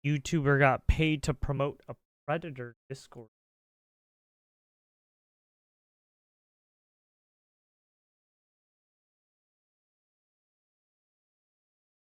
YouTuber got paid to promote a Predator Discord.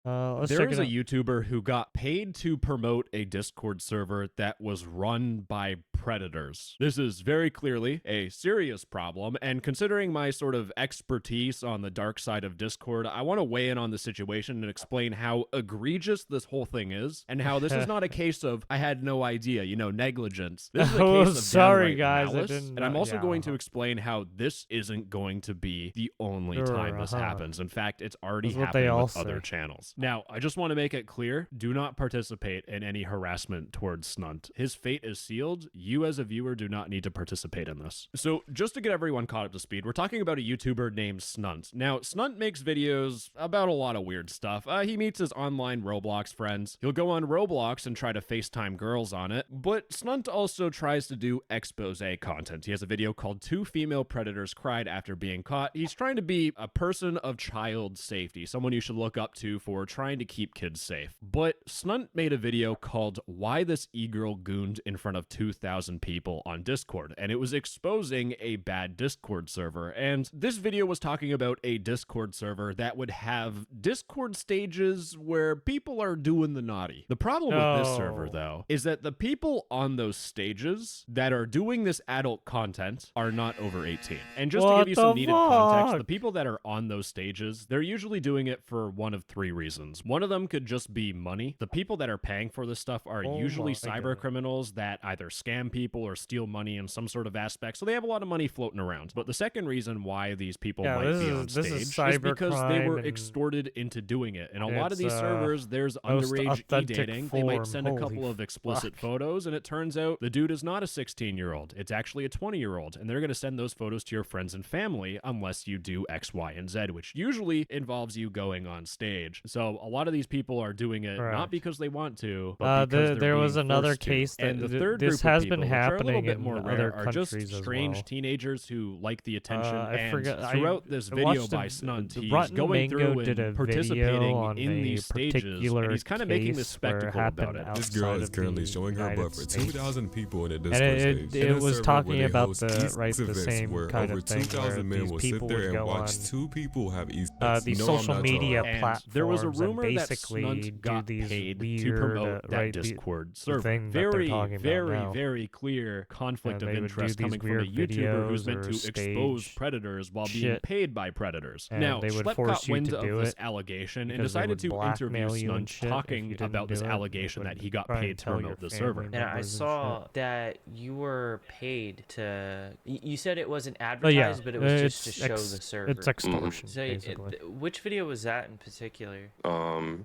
Let's There check is it a out. YouTuber who got paid to promote a Discord server that was run by predators. This is very clearly a serious problem, and considering my sort of expertise on the dark side of Discord, I want to weigh in on the situation and explain how egregious this whole thing is, and how this is not a case of I had no idea, you know, negligence. This is a Oh, case of sorry, downright guys, I malice, didn't and I'm know- also yeah, going to explain how this isn't going to be the only time this happens. In fact, it's already That's what they happening all with other say. channels. Now, I just want to make it clear, do not participate in any harassment towards Snunt. His fate is sealed. You as a viewer do not need to participate in this. So just to get everyone caught up to speed, we're talking about a YouTuber named Snunt. Now, Snunt makes videos about a lot of weird stuff. He meets his online Roblox friends. He'll go on Roblox and try to FaceTime girls on it, but Snunt also tries to do expose content. He has a video called 2 Female Predators Cried After Being Caught. He's trying to be a person of child safety, someone you should look up to for trying to keep kids safe. But Snunt made a video called Why This E-Girl Gooned in Front of 2,000 People on Discord, and it was exposing a bad Discord server. And this video was talking about a Discord server that would have Discord stages where people are doing the naughty. The problem with this server, though, is that the people on those stages that are doing this adult content are not over 18. And just to give you some needed context, the people that are on those stages, they're usually doing it for one of 3 reasons. One of them could just be money. The people that are paying for this stuff are usually cyber criminals that either scam people or steal money in some sort of aspect, so they have a lot of money floating around. But the second reason why these people might be on stage is because they were extorted into doing it. And a lot of these servers, there's underage e-dating. They might send a couple of explicit photos, and it turns out the dude is not a 16-year-old. It's actually a 20-year-old, and they're going to send those photos to your friends and family unless you do X, Y, and Z, which usually involves you going on stage. So a lot of these people are doing it not because they want to, but because there was another case that and the third this group has of people, been which are a little happening bit in more other rare, are just countries as strange well. teenagers who like the attention. And I throughout this video watched by Snunt, he's Rotten going Mango through did a and video participating on in a these stages, particular and he's kind of making this case where it spectacle about happened it. This girl outside is of currently the showing her United butt for States. 2,000 people in a And Discord stage. it In a was server talking where they about host the esports the events same where kind over of thing where 2,000 men these will sit people there would and go on watch 2 people have esports. these No, social I'm not media trolling. And platforms there was a and rumor that basically Snunt got do these paid weird, to promote that right, Discord the server. thing that they're Very, talking about very, now. very clear conflict And of they would do interest these coming from a weird YouTuber who's videos meant or to expose stage predators while being shit. paid by predators. And Now, they would Schlepp force got you wind to of do this it allegation and because they decided would to interview blackmail you and Snunt shit if talking you didn't about this do it. allegation They that would he got try and paid to tell your promote the family server. members And I and saw shit. that you were paid to. You said it wasn't Oh yeah, advertised, but it was just to it's show the server. It's extortion, So, basically. which video was that in particular?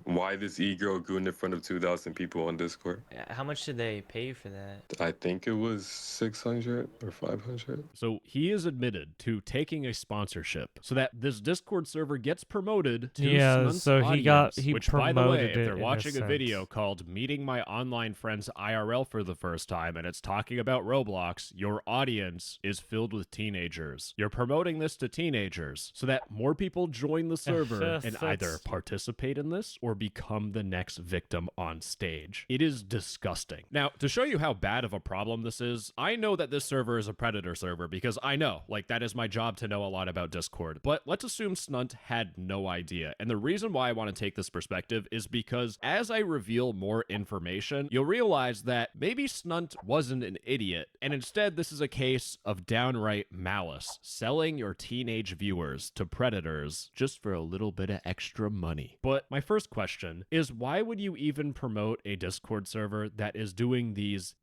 Why this e-girl gooned in front of 2,000 people on Discord? How much did they pay you for that? I think it was 600 or 500. So he is admitted to taking a sponsorship so that this Discord server gets promoted to Snunt's so audience, he which, by the way, promoted if it they're in a watching a video sense. called Meeting My Online Friends IRL for the first time and it's talking about Roblox, your audience is filled with teenagers. You're promoting this to teenagers so that more people join the server and either participate in this or become the next victim on stage. It is disgusting. Now, to show you how bad of a problem this is, I know that this server is a predator server because I know, like, that is my job to know a lot about Discord. But let's assume Snunt had no idea. And the reason why I want to take this perspective is because as I reveal more information, you'll realize that maybe Snunt wasn't an idiot, and instead this is a case of downright malice, selling your teenage viewers to predators just for a little bit of extra money. But my first question is, why would you even promote a Discord server that is doing these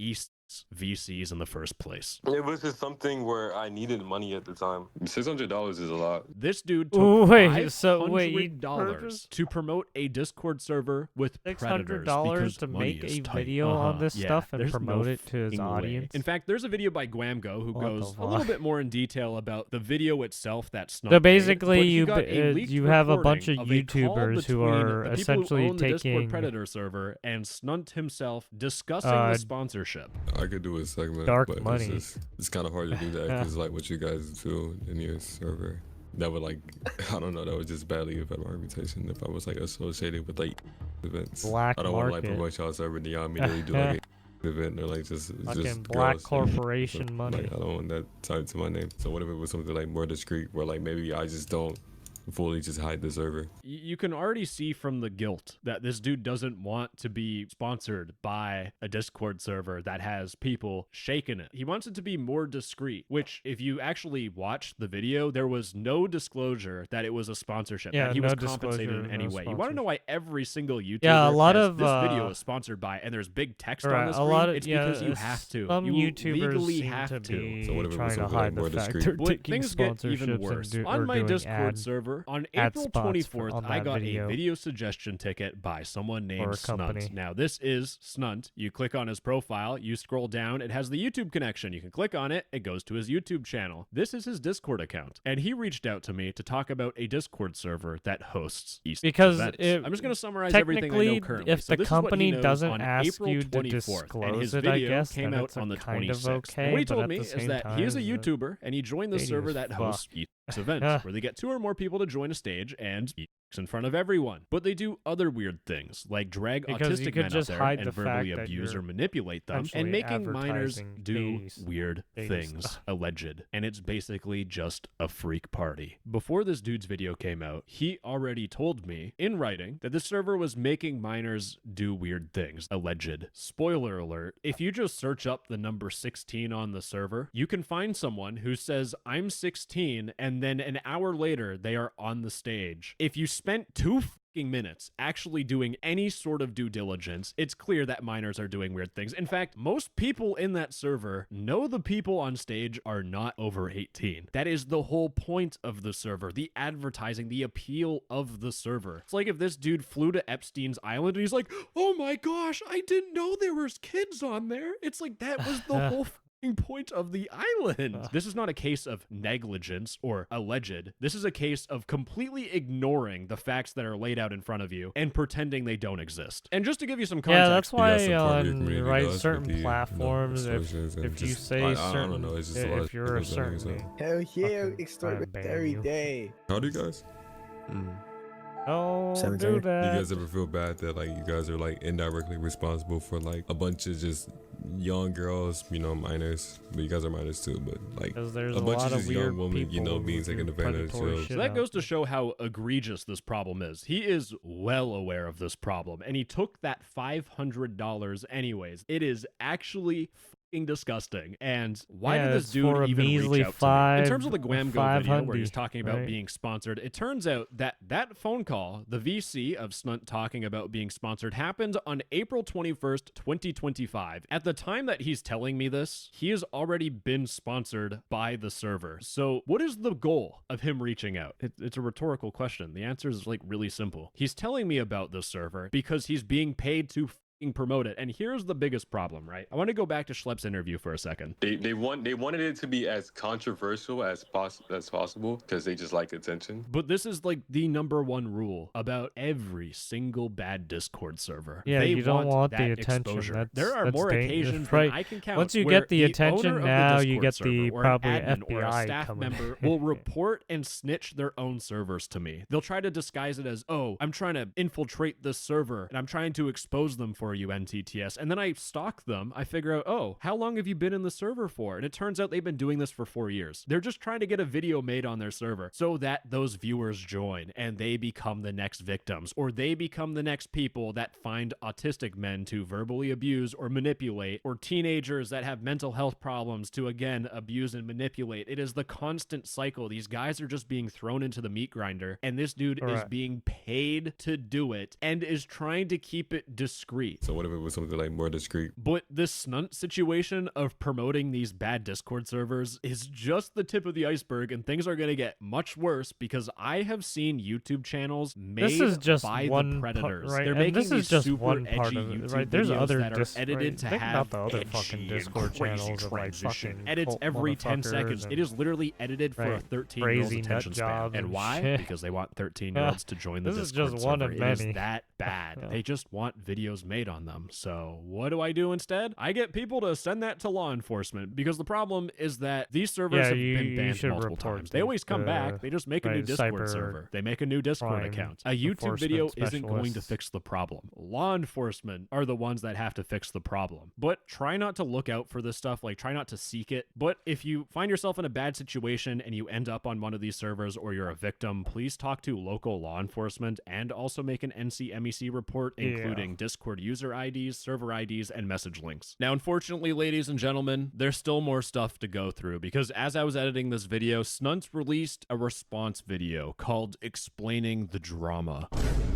VCs in the first place? It was just something where I needed money at the time. $600 is a lot. This dude took wait, $500 to promote a Discord server with predators because to money make is a tight. video on this stuff and there's promote no it to his fucking way. audience? In fact, there's a video by Guamgo who What goes the a little fuck? bit more in detail about the video itself that Snunt So made, basically, but he got a leaked you have a bunch of recording a call YouTubers who between are the people who essentially own the Discord taking Predator server and Snunt himself discussing the sponsorship. I could do a segment, dark but money. it's kind of hard to do that because like what you guys do in your server. that would like, I don't know, that would just badly affect my reputation if I was like associated with like events. Black I don't want to like market. promote y'all server and y'all immediately do like a event or like just Fucking black girls. corporation So, money. Like, I don't want that tied to my name. So what if it was something like more discreet, where like maybe I just don't fully just hide the server? You can already see from the guilt that this dude doesn't want to be sponsored by a Discord server that has people shaking it. He wants it to be more discreet, which if you actually watch the video, there was no disclosure that it was a sponsorship, Yeah, that he no was compensated in disclosure, any no way. You want to know why every single YouTuber Yeah, a lot has, of, this video is sponsored by, and there's big text on right, the a screen? lot of, It's yeah, because you have to. some You YouTubers legally seem have to be So what if it was trying to something like hide the more fact discreet? they're But taking things get even sponsorships worse. and On or my doing Discord ad server, on ad April spots for- 24th, on I that got video. a video suggestion ticket by someone named a company. Snunt. Now, this is Snunt. You click on his profile, you scroll down, it has the YouTube connection. You can click on it, it goes to his YouTube channel. This is his Discord account. And he reached out to me to talk about a Discord server that hosts East Because events. it- I'm just going to summarize everything I know technically, currently. if So the this is what he company knows doesn't on ask April you to 24th, and his disclose it, I video guess, came then out it's on the kind of 26th. okay, and what he but told at me the is same that he is a time, YouTuber, and he joined the shady server as that fuck. hosts East events, where they get 2 or more people to join a stage and in front of everyone. But they do other weird things, like drag Because you autistic could men just up there hide and the verbally fact that abuse you're or manipulate them, essentially and making minors advertising do gays. weird Gays. things, alleged. And it's basically just a freak party. Before this dude's video came out, he already told me in writing that the server was making minors do weird things, alleged. Spoiler alert, if you just search up the number 16 on the server, you can find someone who says, I'm 16, and then an hour later, they are on the stage. If you spent 2 minutes actually doing any sort of due diligence, it's clear that minors are doing weird things. In fact, most people in that server know the people on stage are not over 18. That is the whole point of the server, the advertising, the appeal of the server. It's like if this dude flew to Epstein's Island and he's like, oh my gosh, I didn't know there was kids on there. It's like that was the whole point of the island. This is not a case of negligence or alleged. This is a case of completely ignoring the facts that are laid out in front of you and pretending they don't exist. And just to give you some context, Yeah, that's You guys why support your on community, right guys, certain with the, platforms, associations and if you just- say I certain, don't know, it's just a lot if of you're a things that make certain, sense. Hell yeah, Fucking extort ban every you. day. How do you guys? don't do 17. You that. guys ever feel bad that like you guys are like indirectly responsible for like a bunch of just young girls, you know, minors, but you guys are minors too, but like Because there's a a bunch lot of of just weird young women, you know, people being who taken do advantage predatory of. shit so that out goes to there. show how egregious this problem is. He is well aware of this problem, and he took that $500 anyways. It is actually fucking disgusting. And why Yeah, did this it's dude for a even reach measly out to me? In terms of the five Guamgo video where he's hundy, talking about right? being sponsored, it turns out that that phone call, the VC of Snunt talking about being sponsored, happened on April 21st, 2025. At the time that he's telling me this, he has already been sponsored by the server. So what is the goal of him reaching out? It's a rhetorical question. The answer is like really simple. He's telling me about this server because he's being paid to promote it. And here's the biggest problem, right? I want to go back to Schlepp's interview for a second. They wanted it to be as controversial as possible because they just like attention. But this is like the #1 rule about every single bad Discord server. Yeah, They you don't want the that attention. exposure. There That's- are that's more dangerous, occasions right? than I can count. Once you where get the attention, owner of the now you Discord get the server or probably an admin or a FBI staff coming. member will report and snitch their own servers to me. They'll try to disguise it as, oh, I'm trying to infiltrate this server and I'm trying to expose them for you, NTTS. And then I stalk them. I figure out, oh, how long have you been in the server for? And it turns out they've been doing this for 4 years. They're just trying to get a video made on their server so that those viewers join and they become the next victims, or they become the next people that find autistic men to verbally abuse or manipulate, or teenagers that have mental health problems to again abuse and manipulate. It is the constant cycle. These guys are just being thrown into the meat grinder, and this dude is Correct. being paid to do it and is trying to keep it discreet. So what if it was something like more discreet? But this Snunt situation of promoting these bad Discord servers is just the tip of the iceberg, and things are going to get much worse because I have seen YouTube channels made This is just by one the predators. right? They're And making this these is just super one part edgy of it, YouTube right? There's videos other that are dis- edited right? to Think have about the other edgy fucking and Discord crazy channels of, like, transition. fucking Edits cult every 10 motherfuckers seconds. and- It is literally edited for a right, 13-year-old's crazy nut attention span. jobs And and why? shit. Because they want 13-year-olds to join the This is Discord just one server. of It is many. that bad. Yeah. They just want videos made on them. So what do I do instead? I get people to send that to law enforcement, because the problem is that these servers have been banned multiple times. They always come back. They just make a new Discord server. They make a new Discord account. A YouTube video isn't going to fix the problem. Law enforcement are the ones that have to fix the problem. But try not to look out for this stuff. Like, try not to seek it. But if you find yourself in a bad situation and you end up on one of these servers, or you're a victim, please talk to local law enforcement, and also make an NCMEC report, including Discord user IDs, server IDs, and message links. Now, unfortunately, ladies and gentlemen, there's still more stuff to go through, because as I was editing this video, Snunt released a response video called Explaining the Drama.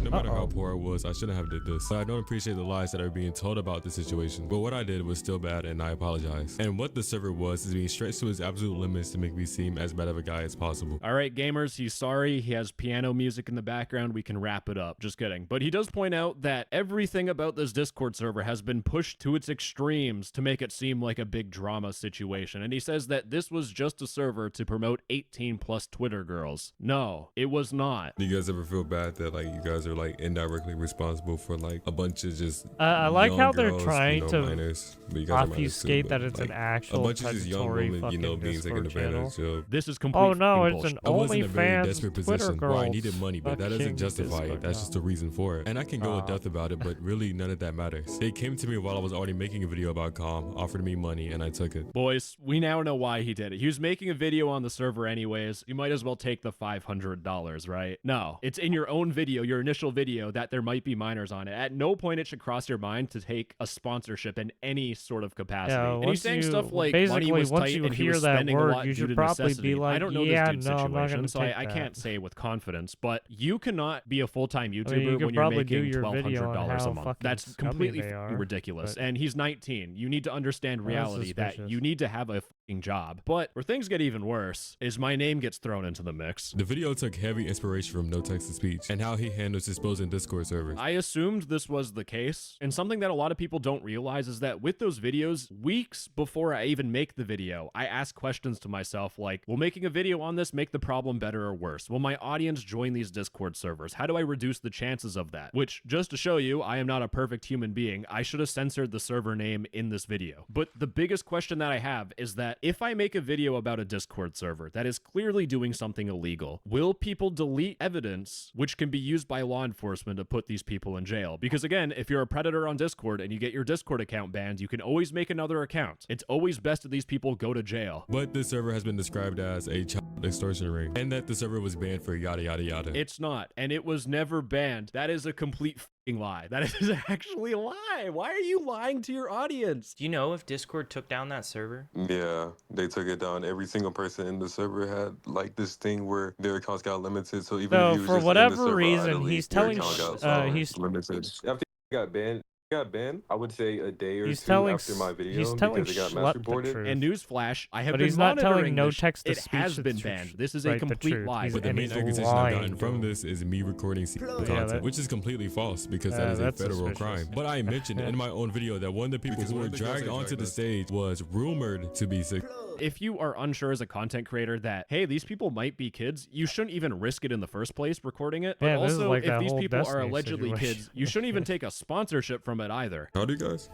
No matter how poor I was, I shouldn't have did this. I don't appreciate the lies that are being told about the situation, but what I did was still bad, and I apologize. And what the server was is being stretched to its absolute limits to make me seem as bad of a guy as possible. All right, gamers, he's sorry. He has piano music in the background. We can wrap it up. Just kidding. But he does point out that everything about this Discord server has been pushed to its extremes to make it seem like a big drama situation. And he says that this was just a server to promote 18+ Twitter girls. No, it was not. Do you guys ever feel bad that like you guys are like indirectly responsible for like a bunch of just I like young how they're girls, trying to minors, but you guys are minors too, obfuscate but, that it's like, an actual a bunch of just young predatory women, being fucking taken Discord advantage channel. of. This is complete Oh no, it's bullshit. an I was in a very OnlyFans desperate Twitter position girl. where I needed money, but that doesn't fucking justify it. Discord That's just the reason for it. And I can go in Ah. depth about it, but really none of that matters. They came to me while I was already making a video about Calm, offered me money, and I took it. Boys, we now know why he did it. He was making a video on the server anyways. You might as well take the $500, right? No, it's in your own video, your initial video, that there might be minors on it. At no point it should cross your mind to take a sponsorship in any sort of capacity. Yeah, and he's saying stuff like money basically, was once tight you and he hear was that spending a word, lot you due should to probably necessity. be like, I don't know yeah, this dude's no, I'm not situation, gonna so take I that. can't say with confidence, but you cannot be a full-time I mean, YouTuber you could when you're probably do making your video on $1,200 how a month. fucking That's scummy completely they are, ridiculous. but- And he's 19. You need to understand That's reality that suspicious. you need to have a fucking job. But where things get even worse is my name gets thrown into the mix. The video took heavy inspiration from No Text to Speech and how he handles exposing Discord servers. I assumed this was the case, and something that a lot of people don't realize is that with those videos, weeks before I even make the video, I ask questions to myself like, will making a video on this make the problem better or worse? Will my audience join these Discord servers? How do I reduce the chances of that? Which, just to show you, I am not a perfect human being. I should have censored the server name in this video. But the biggest question that I have is that if I make a video about a Discord server that is clearly doing something illegal, will people delete evidence which can be used by law enforcement to put these people in jail? Because again, if you're a predator on Discord and you get your Discord account banned, you can always make another account. It's always best that these people go to jail. But this server has been described as a child extortion ring, and that the server was banned for yada yada yada. It's not, and it was never banned. That is a complete f***ing lie. That is actually a lie. Why are you lying to your audience? Do you know if Discord took down that server? Yeah, they took it down. Every single person in the server had like this thing where their accounts got limited. So even So if you was for just in the whatever server reason, idly, he's your telling account got, he's limited. After it got banned, I would say a day or He's two telling after my video he's telling because it got Schlepp mass the reported. truth. And newsflash, I have But been he's not telling monitoring no this. text to It speech has the been truth, banned. This is a right, the complete truth. lie. He's- But the and main he's accusation I've lying. gotten from this is me recording Yeah, content, which is completely false because that is a that's federal suspicious. crime. But I mentioned in my own video that one of the people who were dragged onto the stage was rumored to be sick. If you are unsure as a content creator that, hey, these people might be kids, you shouldn't even risk it in the first place recording it. But Yeah, this is also, like if that these whole people are Destiny allegedly situation. kids, you shouldn't even take a sponsorship from it either. How do you guys?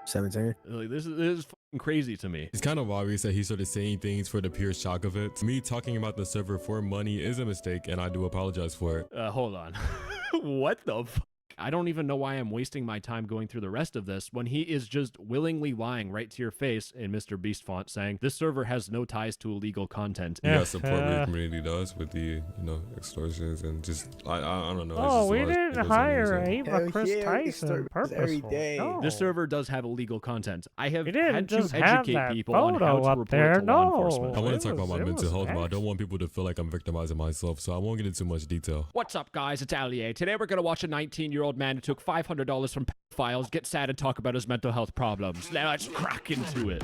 17. Like, this is fucking crazy to me. It's kind of obvious that he's sort of saying things for the pure shock of it. Me talking about the server for money is a mistake, and I do apologize for it. Hold on. What the fuck? I don't even know why I'm wasting my time going through the rest of this when he is just willingly lying right to your face in Mr. Beast font saying this server has no ties to illegal content. You guys support what your community does with the, extortions and just, I don't know. Oh, we It's just a lot of didn't people hire saying Ava Hell Chris yeah, we Tyson start every purposeful. day. No. This server does have illegal content. I have We didn't had to just have educate that people on how photo to up report there, to law no. enforcement. I want It to talk about was- my it mental was health, but I nice. don't want people to feel like I'm victimizing myself, so I won't get into much detail. What's up, guys? It's Allier. Today we're going to watch a 19-year-old man who took $500 from files, get sad, and talk about his mental health problems. Now let's crack into it.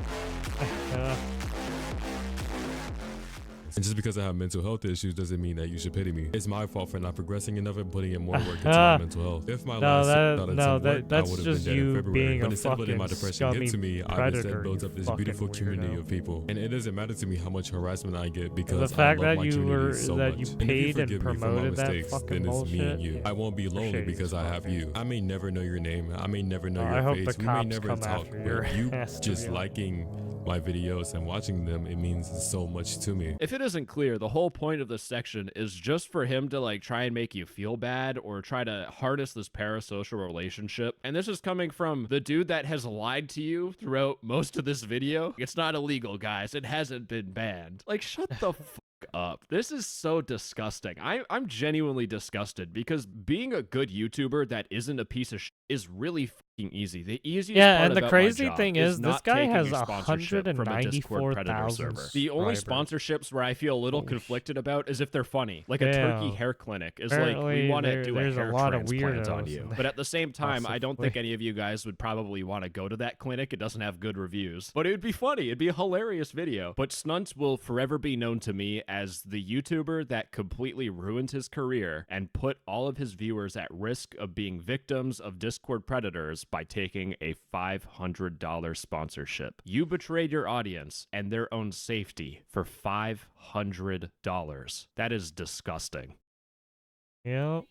And just because I have mental health issues doesn't mean that you should pity me. It's my fault for not progressing enough and putting in more work into my mental health. If my last that's I would have just been dead in you February. being But a instead of letting my fucking depression get to scummy me, I've predator, instead built you up this fucking beautiful community weirdo. of people. And it doesn't matter to me how much harassment I get because The fact I love that my you community so that much. you And if paid and forgive me for my promoted that mistakes, fucking then it's me and bullshit, you. yeah. I won't be lonely Shady because as I fuck, have you. I may never know your name. I may never know I your hope the face. We may cops never come talk. after your But you ass, to just be honest. liking my videos and watching them, it means so much to me. If it isn't clear, the whole point of this section is just for him to like try and make you feel bad or try to harness this parasocial relationship. And this is coming from the dude that has lied to you throughout most of this video. It's not illegal, guys. It hasn't been banned. Like, shut the fuck up. This is so disgusting. I'm genuinely disgusted because being a good YouTuber that isn't a piece of shit is really fucking easy. The easiest Yeah, part and the about crazy my job thing is this not guy taking has a sponsorship from a Discord Predator 194,000 server. The only subscribers. sponsorships where I feel a little Holy conflicted about is if they're funny. Like a turkey Damn. hair clinic is Apparently like, we want to do a there's a hair lot of transplant on weirdos you. in But at the same time, I don't think Possibly. any of you guys would probably want to go to that clinic. It doesn't have good reviews. But it would be funny. It'd be a hilarious video. But Snunt will forever be known to me as the YouTuber that completely ruined his career and put all of his viewers at risk of being victims of Discord predators by taking a $500 sponsorship. You betrayed your audience and their own safety for $500. That is disgusting. Yep.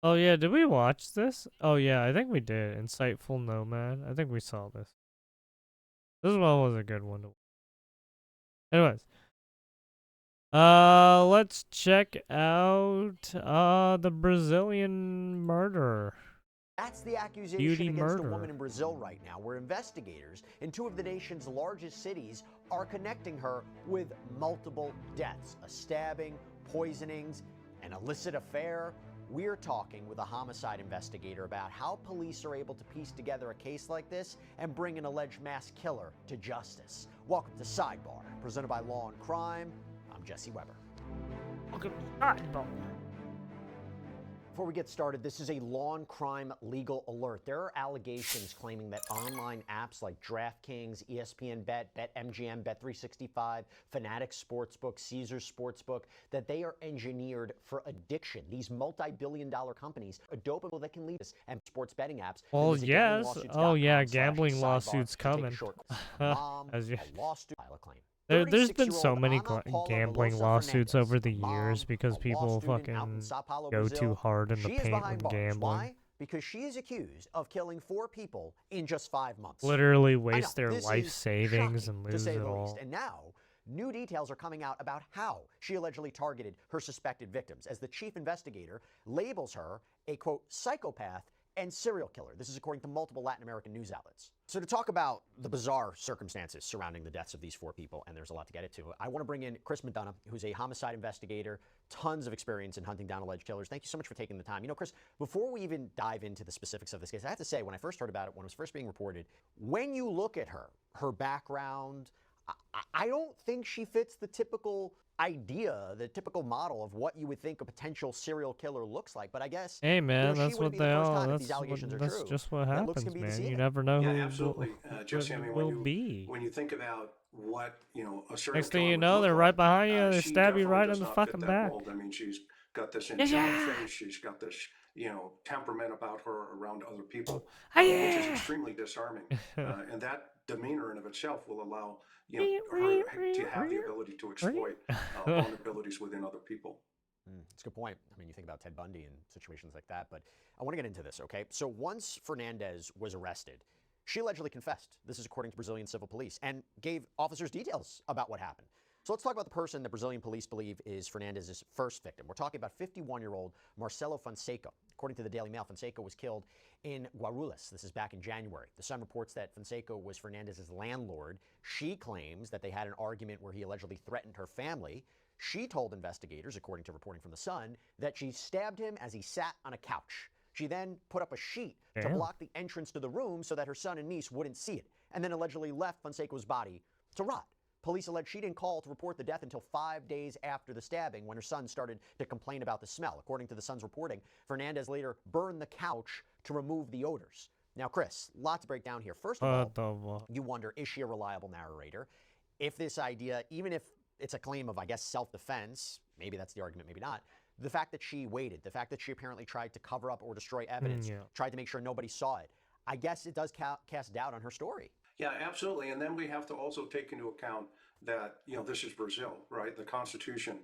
Oh yeah, did we watch this? Oh yeah, I think we did. Insightful Nomad. I think we saw this. This one was a good one to watch. Anyways. Let's check out the Brazilian murder. That's the accusation Beauty against murder. a woman in Brazil right now, where investigators in two of the nation's largest cities are connecting her with multiple deaths, a stabbing, poisonings, an illicit affair. We're talking with a homicide investigator about how police are able to piece together a case like this and bring an alleged mass killer to justice. Welcome to Sidebar, presented by Law and Crime. I'm Jesse Weber. Welcome to Sidebar. Before we get started, this is a law and crime legal alert. There are allegations claiming that online apps like DraftKings, ESPN Bet, BetMGM, Bet365, Fanatics Sportsbook, Caesars Sportsbook, that they are engineered for addiction. These multi-billion-dollar companies are dopable that can lead us and sports betting apps. Well, yes. Oh yeah, gambling lawsuits coming. Mom, As you. a lawsuit, file a claim. There's been so 36-year-old many Ana Paula gambling Velosa lawsuits Fernandez, over the mom, years because a law people student out in fucking Sao Paulo, go Brazil. too hard in the She is paint when behind bars. gambling. Why? Because she is accused of killing 4 people in just 5 months. Literally waste I know, their this life is savings shocking, and to lose say it the all. least. And now, new details are coming out about how she allegedly targeted her suspected victims, as the chief investigator labels her a, quote, psychopath and serial killer. This is according to multiple Latin American news outlets. So to talk about the bizarre circumstances surrounding the deaths of these 4 people, and there's a lot to get into, I want to bring in Chris McDonough, who's a homicide investigator, tons of experience in hunting down alleged killers. Thank you so much for taking the time. You know, Chris, before we even dive into the specifics of this case, I have to say, when I first heard about it, when it was first being reported, when you look at her background, I don't think she fits the typical idea, the typical model of what you would think a potential serial killer looks like. But I guess, Hey man, she that's wouldn't what be they the first all. time if That's these allegations are that's true. just what That looks happens, can be man. You deceiving. never know Yeah, who absolutely. Jesse, I mean, will be. when you think about what, you know, a serial Next thing killer you would know, look they're like, right behind you. They she stab you definitely right does in the not fit fucking that back. mold. I mean, she's got this Yeah. angelic face. She's got this, you know, temperament about her around other people, Ah, which yeah. is extremely disarming. And that demeanor in of itself will allow, you know, her to have the ability to exploit vulnerabilities within other people. That's a good point. I mean, you think about Ted Bundy and situations like that, but I want to get into this, okay? So once Fernandez was arrested, she allegedly confessed. This is according to Brazilian civil police, and gave officers details about what happened. So let's talk about the person that Brazilian police believe is Fernandez's first victim. We're talking about 51-year-old Marcelo Fonseca. According to the Daily Mail, Fonseca was killed in Guarulhos. This is back in January. The Sun reports that Fonseca was Fernandez's landlord. She claims that they had an argument where he allegedly threatened her family. She told investigators, according to reporting from the Sun, that she stabbed him as he sat on a couch. She then put up a sheet to block the entrance to the room so that her son and niece wouldn't see it, and then allegedly left Fonseca's body to rot. Police allege she didn't call to report the death until 5 days after the stabbing, when her son started to complain about the smell. According to the Sun's reporting, Fernandez later burned the couch to remove the odors. Now, Chris, lot to break down here. First of all, you wonder, is she a reliable narrator? If this idea, even if it's a claim of, I guess, self-defense, maybe that's the argument, maybe not, the fact that she waited, the fact that she apparently tried to cover up or destroy evidence, tried to make sure nobody saw it, I guess it does cast doubt on her story. Yeah, absolutely. And then we have to also take into account that, this is Brazil, right? The Constitution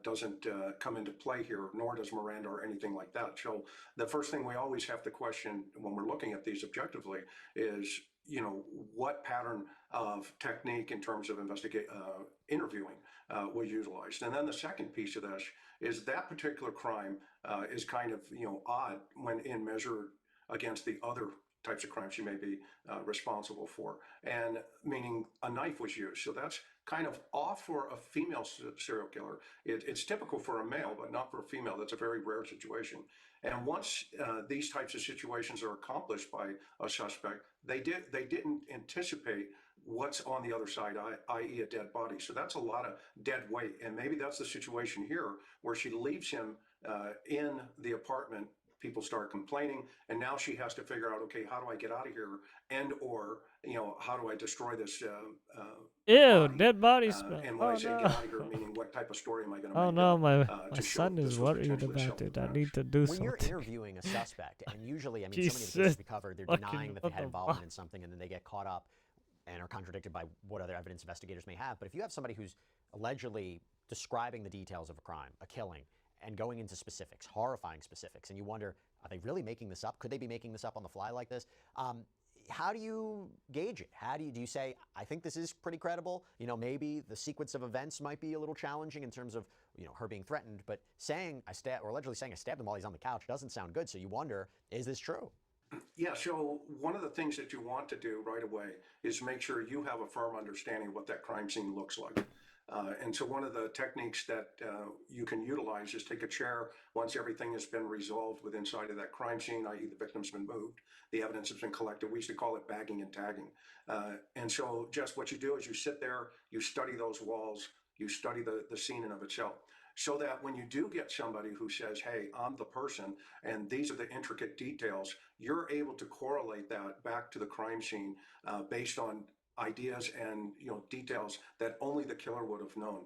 doesn't come into play here, nor does Miranda or anything like that. So the first thing we always have to question when we're looking at these objectively is, what pattern of technique in terms of interviewing was utilized. And then the second piece of this is that particular crime is kind of, odd when measured against the other types of crimes she may be responsible for, and meaning a knife was used. So that's kind of off for a female serial killer. It's typical for a male, but not for a female. That's a very rare situation. And once these types of situations are accomplished by a suspect, they didn't anticipate what's on the other side, i.e. a dead body. So that's a lot of dead weight. And maybe that's the situation here, where she leaves him in the apartment. People start complaining, and now she has to figure out, okay, how do I get out of here, and or how do I destroy this Ew, dead body smell. and when I say get out of here, meaning what type of story am I going to make? Oh no, my son is worried about it. I need to do when something. When you're interviewing a suspect, and usually, so many of the cases we covered, they're denying that they had involvement in something, and then they get caught up and are contradicted by what other evidence investigators may have. But if you have somebody who's allegedly describing the details of a crime, a killing, and going into specifics, horrifying specifics, and you wonder, are they really making this up? Could they be making this up on the fly like this? How do you gauge it? Do you say, I think this is pretty credible? Maybe the sequence of events might be a little challenging in terms of, her being threatened, but allegedly saying I stabbed him while he's on the couch doesn't sound good. So you wonder, is this true? Yeah, so one of the things that you want to do right away is make sure you have a firm understanding of what that crime scene looks like. And so one of the techniques that you can utilize is take a chair once everything has been resolved with inside of that crime scene, i.e. the victim's been moved, the evidence has been collected. We used to call it bagging and tagging. And so just what you do is you sit there, you study those walls, you study the scene in of itself. So that when you do get somebody who says, hey, I'm the person, and these are the intricate details, you're able to correlate that back to the crime scene based on ideas and details that only the killer would have known.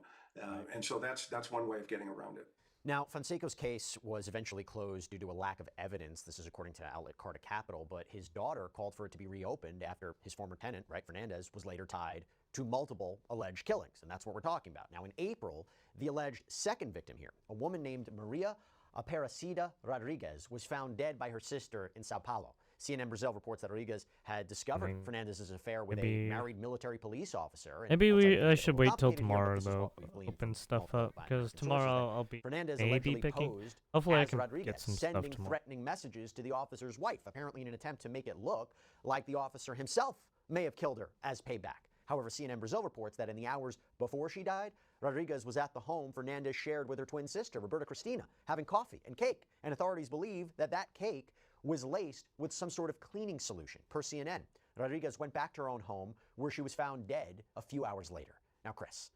And so that's one way of getting around it. Now, Fonseca's case was eventually closed due to a lack of evidence. This is according to outlet Carta Capital, but his daughter called for it to be reopened after his former tenant, right, Fernandez, was later tied to multiple alleged killings, and that's what we're talking about. Now, in April, the alleged second victim here, a woman named Maria Aparecida Rodriguez, was found dead by her sister in Sao Paulo. CNN Brazil reports that Rodriguez had discovered Fernandez's affair with a married military police officer. Maybe I should wait till tomorrow, though, open stuff up, because tomorrow I'll be maybe picking. Hopefully I can get some stuff sending tomorrow. Threatening messages to the officer's wife, apparently in an attempt to make it look like the officer himself may have killed her as payback. However, CNN Brazil reports that in the hours before she died, Rodriguez was at the home Fernandez shared with her twin sister, Roberta Cristina, having coffee and cake. And authorities believe that that cake was laced with some sort of cleaning solution. Per CNN, Rodriguez went back to her own home, where she was found dead a few hours later. Now, Chris,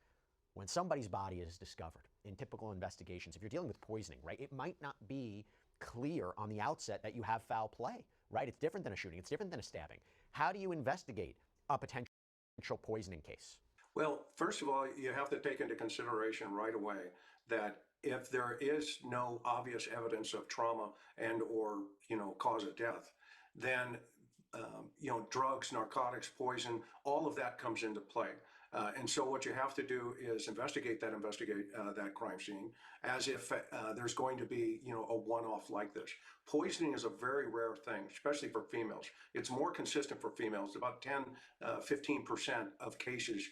when somebody's body is discovered in typical investigations, if you're dealing with poisoning, right, it might not be clear on the outset that you have foul play, right? It's different than a shooting. It's different than a stabbing. How do you investigate a potential poisoning case? Well, first of all, you have to take into consideration right away that if there is no obvious evidence of trauma and or cause of death, then drugs, narcotics, poison, all of that comes into play. And so what you have to do is investigate that crime scene as if there's going to be a one-off like this. Poisoning is a very rare thing, especially for females. It's more consistent for females. About 10-15% of cases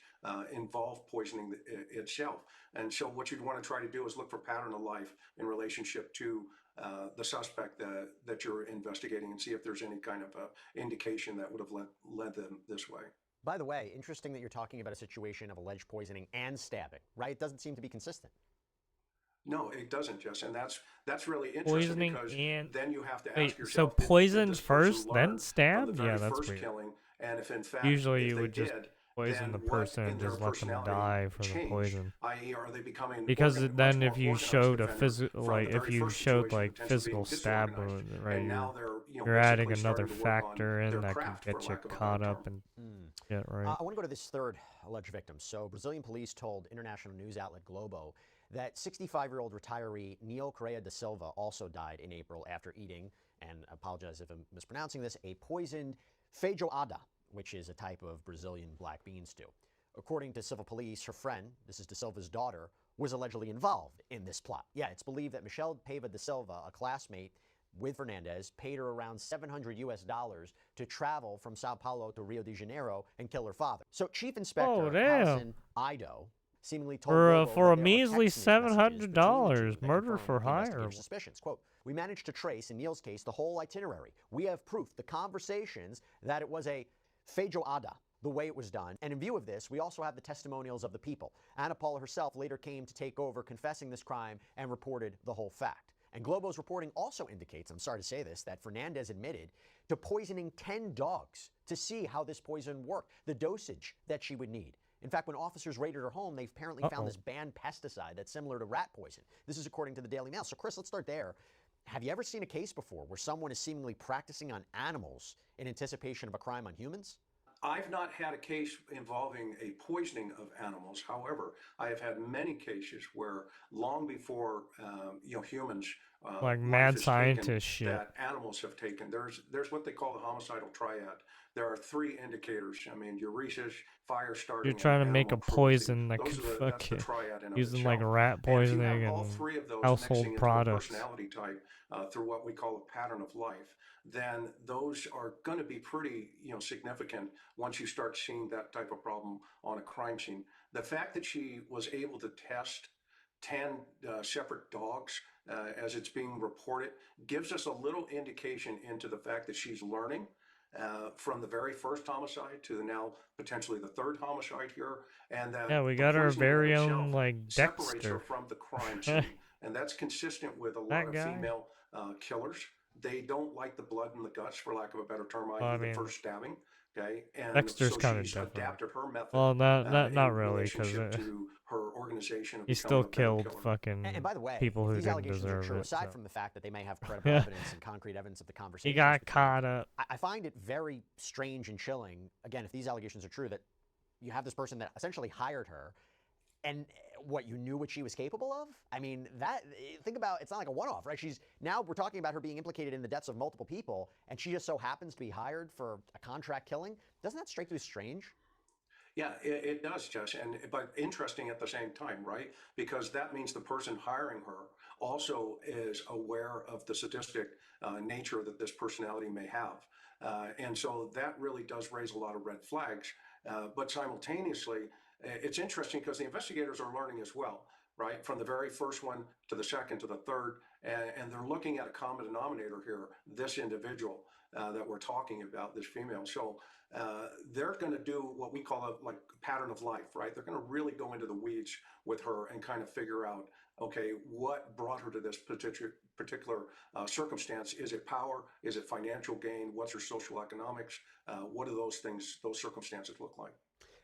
involve poisoning itself. And so what you'd want to try to do is look for pattern of life in relationship to the suspect that you're investigating, and see if there's any kind of indication that would have led them this way. By the way, interesting that you're talking about a situation of alleged poisoning and stabbing, right? It doesn't seem to be consistent. No, it doesn't, Jess, and that's really interesting. Poisoning because and then you have to wait, ask yourself, so poisoned did this first, person then learn stabbed? from the Yeah, very that's first weird. killing, and if in fact Usually if you they would just did, poison then the what person in and their just let them personality die from the change? poison. I.e., are they becoming Because much then more if you organized showed a offender physical, from like the if very you first showed situation like potentially being physical stab disorganized, wound, right? and now they're You're adding basically another starting to work on factor in their that could craft, for get you lack of a better caught term. up and shit, right? I want to go to this third alleged victim. So Brazilian police told international news outlet Globo that 65-year-old retiree Neo Correia da Silva also died in April after eating, and I apologize if I'm mispronouncing this, a poisoned feijoada, which is a type of Brazilian black bean stew. According to civil police, her friend, this is da Silva's daughter, was allegedly involved in this plot. Yeah, it's believed that Michelle Paiva da Silva, a classmate with Fernandez, paid her around $700 to travel from Sao Paulo to Rio de Janeiro and kill her father. So Chief Inspector Halson Ido seemingly told Globo for a that there are measly text messages between the two $700, that murder confirm for the hire. investigator's suspicions. Quote, we managed to trace, in Neil's case, the whole itinerary. We have proof, the conversations, that it was a feijoada, the way it was done. And in view of this, we also have the testimonials of the people. Ana Paula herself later came to take over, confessing this crime, and reported the whole fact. And Globo's reporting also indicates, I'm sorry to say this, that Fernandez admitted to poisoning 10 dogs to see how this poison worked, the dosage that she would need. In fact, when officers raided her home, they apparently found this banned pesticide that's similar to rat poison. This is according to the Daily Mail. So Chris, let's start there. Have you ever seen a case before where someone is seemingly practicing on animals in anticipation of a crime on humans? I've not had a case involving a poisoning of animals. However, I have had many cases where long before humans like life mad is taken, scientist shit. that animals have taken. There's what they call the homicidal triad. There are three indicators. I mean, uresis, fire starting, You're trying to and make a animal cruelty. poison that Those could are that's the triad in of using itself. like rat And if you poisoning have all and three of those household mixing into a products. personality type through what we call a pattern of life, then those are going to be pretty significant once you start seeing that type of problem on a crime scene. The fact that she was able to test 10 separate dogs as it's being reported gives us a little indication into the fact that she's learning from the very first homicide to now potentially the third homicide here, and that we the got our poisoning in very itself own like separates her Dexter. from the crime scene. And that's consistent with a lot That of guy? female killers. They don't like the blood in the guts, for lack of a better term, Well, I i.e. the mean, first stabbing. Okay, and Dexter's so kind of she's different. adapted her method Well, not in really, because relationship to her organization of he becoming still a better killed killer. fucking And by the way, people if who these didn't allegations are deserve true, it. aside So. from the fact that they may have credible evidence and concrete evidence of the conversation, He got caught up. I find it very strange and chilling, again, if these allegations are true, that you have this person that essentially hired her, and what, you knew what she was capable of? I mean, think about, it's not like a one-off, right? Now we're talking about her being implicated in the deaths of multiple people, and she just so happens to be hired for a contract killing. Doesn't that strike you as strange? Yeah, it does, Jess, but interesting at the same time, right? Because that means the person hiring her also is aware of the sadistic nature that this personality may have. And so that really does raise a lot of red flags. But simultaneously, it's interesting because the investigators are learning as well, right? From the very first one to the second to the third, and they're looking at a common denominator here, this individual that we're talking about, this female. So they're going to do what we call a pattern of life, right? They're going to really go into the weeds with her and kind of figure out, okay, what brought her to this particular circumstance? Is it power? Is it financial gain? What's her social economics? What do those circumstances look like?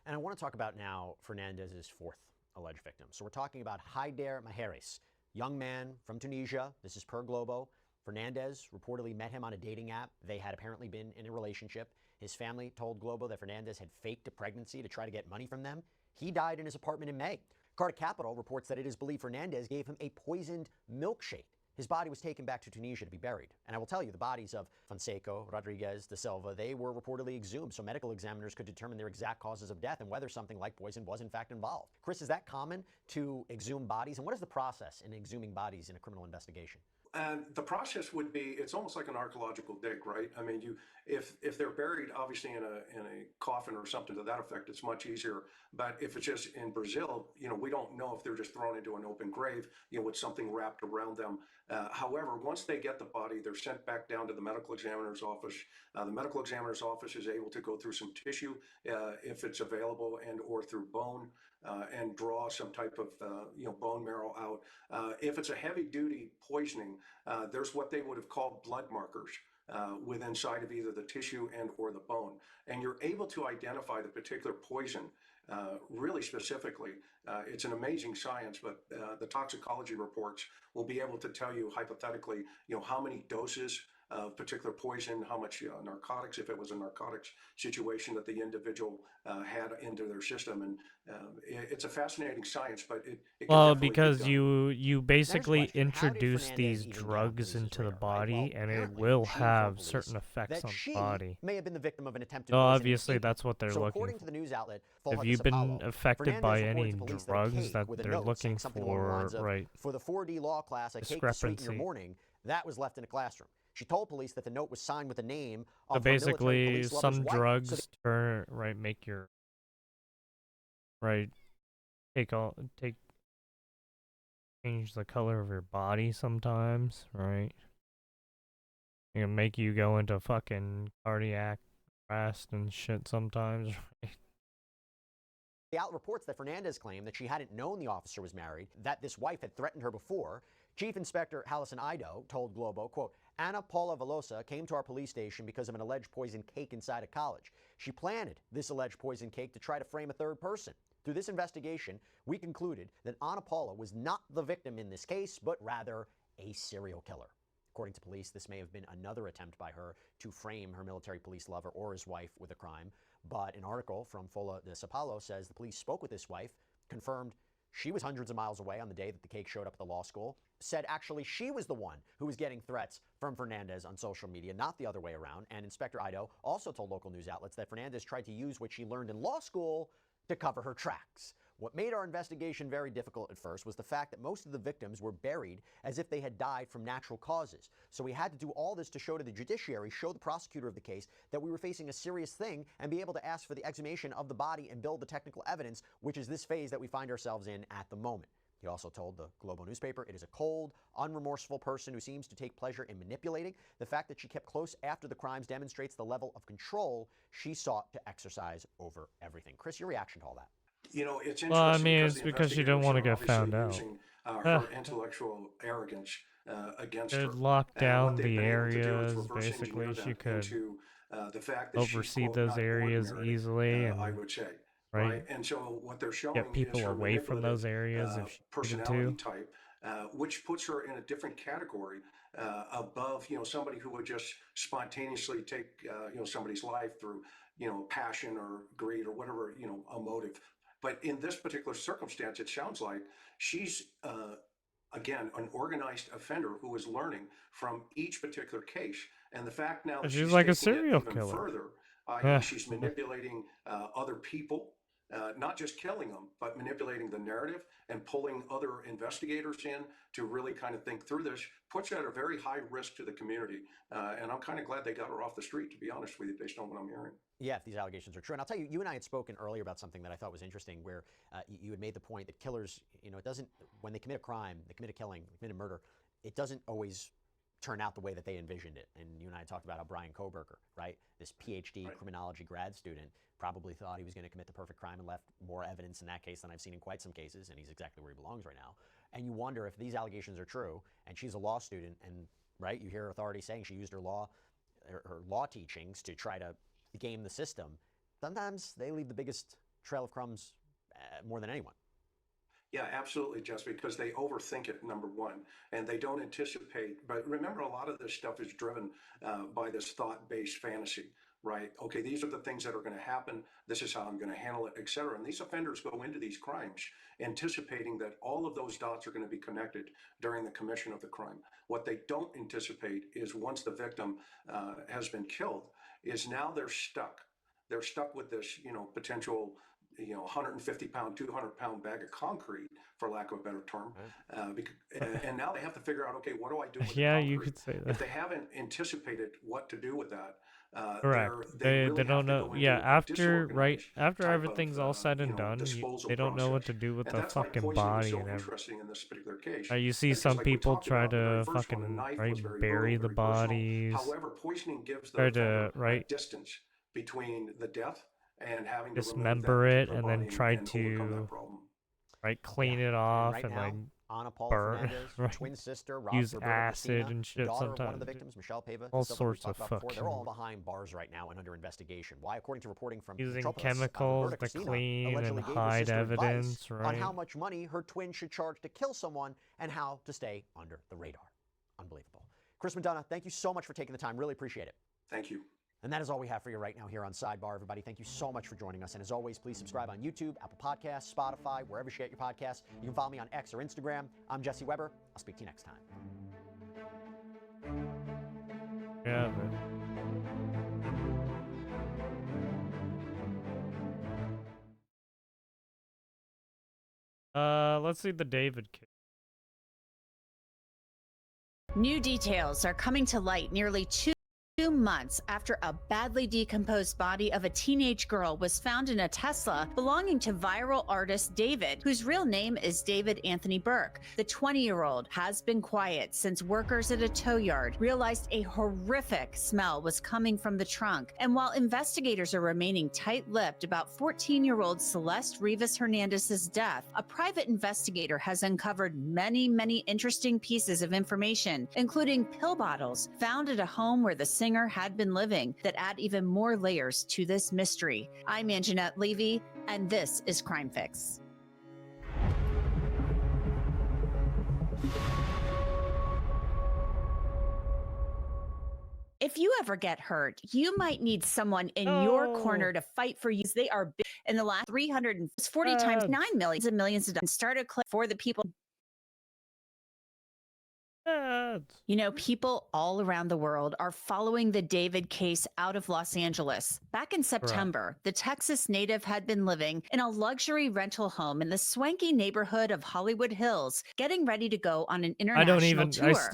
And I want to talk about now Fernandez's fourth alleged victim. So we're talking about Haider Maheres, young man from Tunisia. This is per Globo. Fernandez reportedly met him on a dating app. They had apparently been in a relationship. His family told Globo that Fernandez had faked a pregnancy to try to get money from them. He died in his apartment in May. Carta Capital reports that it is believed Fernandez gave him a poisoned milkshake. His body was taken back to Tunisia to be buried. And I will tell you, the bodies of Fonseca, Rodriguez, Da Silva, they were reportedly exhumed, so medical examiners could determine their exact causes of death and whether something like poison was in fact involved. Chris, is that common to exhume bodies? And what is the process in exhuming bodies in a criminal investigation? And the process would be, it's almost like an archaeological dig, right? I mean, if they're buried obviously in a coffin or something to that effect, it's much easier. But if it's just in Brazil, we don't know if they're just thrown into an open grave, with something wrapped around them. However, once they get the body, they're sent back down to the medical examiner's office. The medical examiner's office is able to go through some tissue if it's available, and or through bone. And draw some type of bone marrow out. If it's a heavy duty poisoning, there's what they would have called blood markers with inside of either the tissue and or the bone. And you're able to identify the particular poison really specifically. It's an amazing science, but the toxicology reports will be able to tell you hypothetically, how many doses of particular poison, how much narcotics, if it was a narcotics situation that the individual had into their system. And it's a fascinating science, but it can Well, definitely be because done. you basically question, how did introduce Fernandez these even get on drugs police's into the radar, right? body, Well, and it apparently, will she informed have police certain effects that on the she body. may have been the victim of an attempted So poisoning obviously incident. that's what they're So looking according for. to the news outlet If Folha de you've Sao been Paulo, affected Fernandez by any reported to police that a drugs cake that with a they're note looking saying something along the for, lines of, right, for the 4D law class, a cake to sweeten your discrepancy. morning, that was left in a classroom. She told police that the note was signed with the name So of her military basically, police lover's some wife. drugs turn, right, make your, right, change the color of your body sometimes, right? It can make you go into fucking cardiac arrest and shit sometimes, right? The outlet reports that Fernandez claimed that she hadn't known the officer was married, that this wife had threatened her before. Chief Inspector Halison Ido told Globo, quote, Ana Paula Velosa came to our police station because of an alleged poison cake inside a college. She planted this alleged poison cake to try to frame a third person. Through this investigation, we concluded that Ana Paula was not the victim in this case, but rather a serial killer. According to police, this may have been another attempt by her to frame her military police lover or his wife with a crime. But an article from Folha de Sao Paulo says the police spoke with this wife, confirmed she was hundreds of miles away on the day that the cake showed up at the law school, said actually she was the one who was getting threats from Fernandez on social media, not the other way around. And Inspector Ido also told local news outlets that Fernandez tried to use what she learned in law school to cover her tracks. What made our investigation very difficult at first was the fact that most of the victims were buried as if they had died from natural causes. So we had to do all this to show to the judiciary, show the prosecutor of the case that we were facing a serious thing and be able to ask for the exhumation of the body and build the technical evidence, which is this phase that we find ourselves in at the moment. He also told the Globo newspaper it is a cold, unremorseful person who seems to take pleasure in manipulating. The fact that she kept close after the crimes demonstrates the level of control she sought to exercise over everything. Chris, your reaction to all that? It's Well, I interesting mean, because it's the because she didn't investigators want to are get obviously found out. using her intellectual arrogance against her. Could lock What down they've the been able to do is areas, reverse engineer basically. She that could into the fact that she's, oversee quote, those not areas ordinary, easily I and, would say. right, Right. And so what they're get showing is people her away from manipulative those areas if she needed personality to. type, which puts her in a different category above, somebody who would just spontaneously take, somebody's life through, passion or greed or whatever, a motive. But in this particular circumstance, it sounds like she's, again, an organized offender who is learning from each particular case. And the fact now that She's she's like a taking it serial even killer. further, i.e., she's manipulating other people, not just killing them, but manipulating the narrative and pulling other investigators in to really kind of think through this, puts her at a very high risk to the community. And I'm kind of glad they got her off the street, to be honest with you, based on what I'm hearing. Yeah, if these allegations are true. And I'll tell you, you and I had spoken earlier about something that I thought was interesting, where you had made the point that killers, it doesn't, when they commit a crime, they commit a killing, they commit a murder, it doesn't always turn out the way that they envisioned it. And you and I talked about how Brian Koberger, right, this PhD criminology grad student, probably thought he was going to commit the perfect crime and left more evidence in that case than I've seen in quite some cases, and he's exactly where he belongs right now. And you wonder if these allegations are true, and she's a law student, and right, you hear authorities saying she used her law teachings to try to game the system. Sometimes they leave the biggest trail of crumbs more than anyone. Yeah, absolutely, Jess, because they overthink it, number one, and they don't anticipate. But remember, a lot of this stuff is driven by this thought-based fantasy, right? Okay, these are the things that are going to happen. This is how I'm going to handle it, et cetera. And these offenders go into these crimes anticipating that all of those dots are going to be connected during the commission of the crime. What they don't anticipate is once the victim has been killed, is now they're stuck. They're stuck with this, potential 150-pound, 200-pound bag of concrete, for lack of a better term. And now they have to figure out, okay, what do I do with the concrete? You could say that. If they haven't anticipated what to do with that, correct. they They don't know. Yeah, after everything's all said and done, they don't know what to do with the fucking body and everything. In this particular case. You see some people try to fucking bury the bodies. However, poisoning gives the offender a distance between the death and having to dismember it and then try and overcome that to problem. clean it off right and now, Ana Paula Burn, Fernandez, her right. twin sister, Use Roberta acid Christina, and the shit daughter of one of sometimes. the victims, Michelle Pava, All someone we sorts of talked about before, they're all fucking behind bars right now and under investigation. Why? According to reporting from using Metropolis, chemicals Roberta to Christina clean and allegedly gave her hide sister advice evidence, on right? how much money her twin should charge to kill someone and how to stay under the radar. Unbelievable. Chris McDonough, thank you so much for taking the time. Really appreciate it. Thank you. And that is all we have for you right now here on Sidebar, everybody. Thank you so much for joining us. And as always, please subscribe on YouTube, Apple Podcasts, Spotify, wherever you get your podcasts. You can follow me on X or Instagram. I'm Jesse Weber. I'll speak to you next time. Yeah, but... let's see the David case. New details are coming to light nearly 2 months after a badly decomposed body of a teenage girl was found in a Tesla belonging to viral artist David, whose real name is David Anthony Burke. The 20-year-old has been quiet since workers at a tow yard realized a horrific smell was coming from the trunk. And while investigators are remaining tight-lipped about 14-year-old Celeste Rivas Hernandez's death, a private investigator has uncovered many interesting pieces of information, including pill bottles found at a home where the singer had been living, that add even more layers to this mystery. I'm Anjanette Levy, and this is Crime Fix. If you ever get hurt, you might need someone in your corner to fight for you. They are big. In the last 340 times 9 millions and millions of dollars. Start a clip for the people. You know, people all around the world are following the David case out of Los Angeles. Back in September, the Texas native had been living in a luxury rental home in the swanky neighborhood of Hollywood Hills, getting ready to go on an international tour.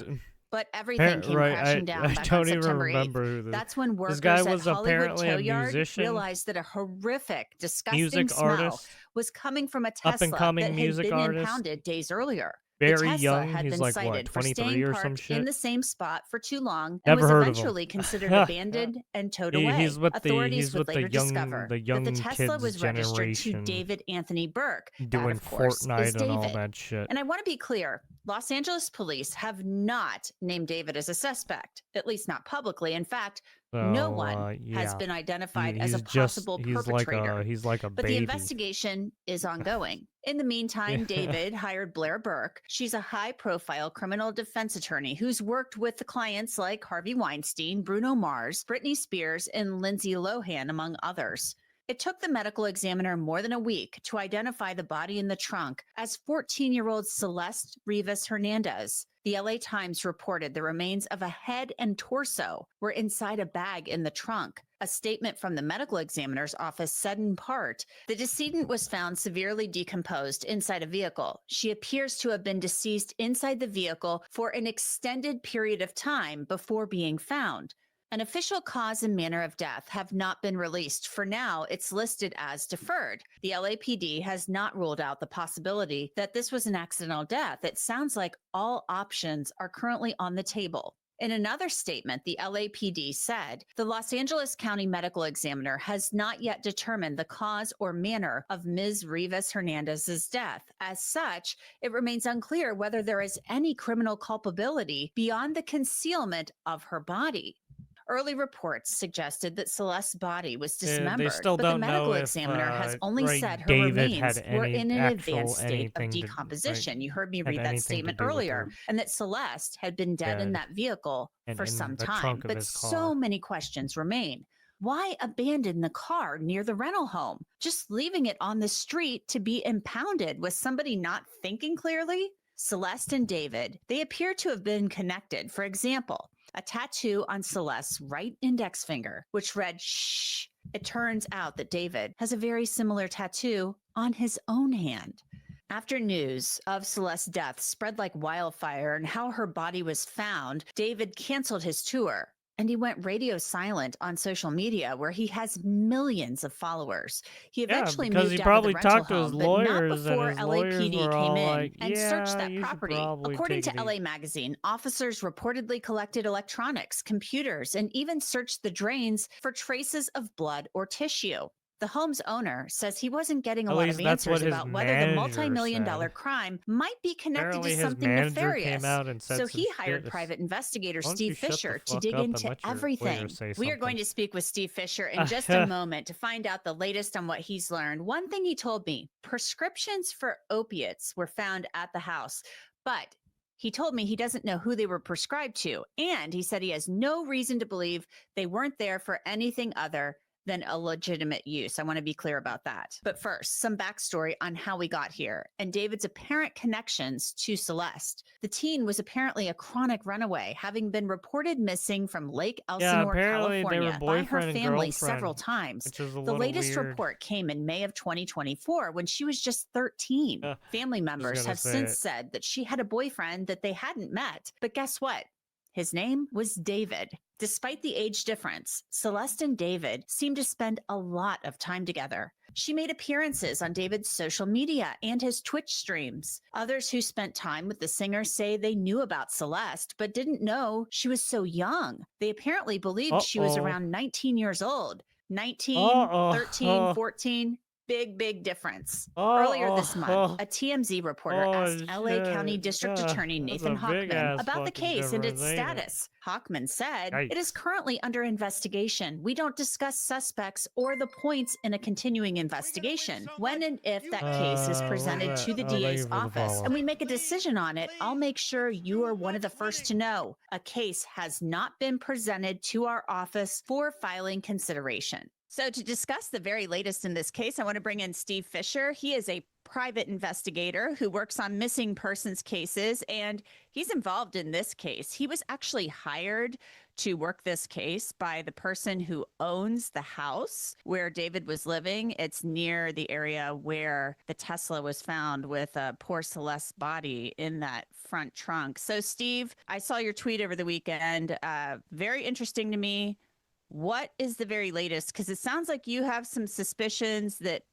But everything came crashing down back on September 8th. That's when workers at Hollywood Tow Yard realized that a horrific, disgusting smell was coming from a Tesla that had been impounded days earlier. Very the Tesla young. had He's been like, cited what, for 23 staying or some parked shit? in the same spot for too long and Never was heard of him. eventually considered abandoned and towed away. He's with Authorities he's would with later the young, discover that the Tesla kids was registered to generation David Anthony Burke. doing that, of course, Fortnite is David. and all that shit. And I want to be clear, Los Angeles police have not named David as a suspect, at least not publicly. In fact, no one has been identified as a possible perpetrator. He's like a but baby. the investigation is ongoing. In the meantime, David hired Blair Burke. She's a high-profile criminal defense attorney who's worked with the clients like Harvey Weinstein, Bruno Mars, Britney Spears, and Lindsay Lohan, among others. It took the medical examiner more than a week to identify the body in the trunk as 14-year-old Celeste Rivas Hernandez. The LA Times reported the remains of a head and torso were inside a bag in the trunk. A statement from the medical examiner's office said in part, the decedent was found severely decomposed inside a vehicle. She appears to have been deceased inside the vehicle for an extended period of time before being found. An official cause and manner of death have not been released. For now, it's listed as deferred. The LAPD has not ruled out the possibility that this was an accidental death. It sounds like all options are currently on the table. In another statement, the LAPD said, the Los Angeles County Medical Examiner has not yet determined the cause or manner of Ms. Rivas Hernandez's death. As such, it remains unclear whether there is any criminal culpability beyond the concealment of her body. Early reports suggested that Celeste's body was dismembered, but the medical examiner has only said her remains were in an advanced state of decomposition. You heard me read that statement earlier, and that Celeste had been dead in that vehicle for some time. But so many questions remain. Why abandon the car near the rental home? Just leaving it on the street to be impounded? Was somebody not thinking clearly? Celeste and David, they appear to have been connected. For example, a tattoo on Celeste's right index finger, which read, shh. It turns out that David has a very similar tattoo on his own hand. After news of Celeste's death spread like wildfire and how her body was found, David canceled his tour. And he went radio silent on social media, where he has millions of followers. He eventually moved out of the rental home, but not before LAPD came in and searched that property. According to LA Magazine, officers reportedly collected electronics, computers, and even searched the drains for traces of blood or tissue. The home's owner says he wasn't getting a At lot least of that's what answers his about whether the manager multi-million-dollar said. crime might be connected Apparently to his something manager nefarious. came out and said So some he hired shit. private investigator Why don't Steve you shut the Fisher to fuck dig up and into let your everything. lawyer say We are going something? to speak with Steve Fisher in just a moment to find out the latest on what he's learned. One thing he told me, prescriptions for opiates were found at the house, but he told me he doesn't know who they were prescribed to. And he said he has no reason to believe they weren't there for anything other than a legitimate use. I want to be clear about that. But first, some backstory on how we got here and David's apparent connections to Celeste. The teen was apparently a chronic runaway, having been reported missing from Lake Elsinore, apparently they were California by her boyfriend and family several girlfriend, times. which is a The little latest weird. report came in May of 2024 when she was just 13. Family members gonna have say since it. said that she had a boyfriend that they hadn't met. But guess what? His name was David. Despite the age difference, Celeste and David seemed to spend a lot of time together. She made appearances on David's social media and his Twitch streams. Others who spent time with the singer say they knew about Celeste, but didn't know she was so young. They apparently believed she was around 19 years old. 19, 13, 14. Big difference. Earlier this month, a TMZ reporter asked LA County District Attorney Nathan Hochman about the case and its status. Hochman said, "It is currently under investigation. We don't discuss suspects or the points in a continuing investigation. When and if that case is presented to the DA's office and we make a decision on it, I'll make sure you are one of the first to know. A case has not been presented to our office for filing consideration." So to discuss the very latest in this case, I want to bring in Steve Fisher. He is a private investigator who works on missing persons cases, and he's involved in this case. He was actually hired to work this case by the person who owns the house where David was living. It's near the area where the Tesla was found with a poor Celeste's body in that front trunk. So Steve, I saw your tweet over the weekend. Very interesting to me. What is the very latest? Because it sounds like you have some suspicions that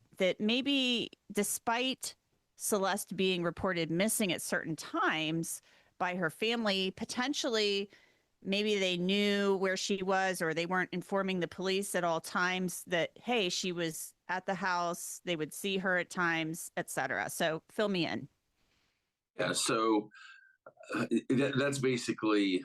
maybe despite Celeste being reported missing at certain times by her family, potentially maybe they knew where she was or they weren't informing the police at all times that, hey, she was at the house, they would see her at times, etc. So fill me in. Yeah, so that's basically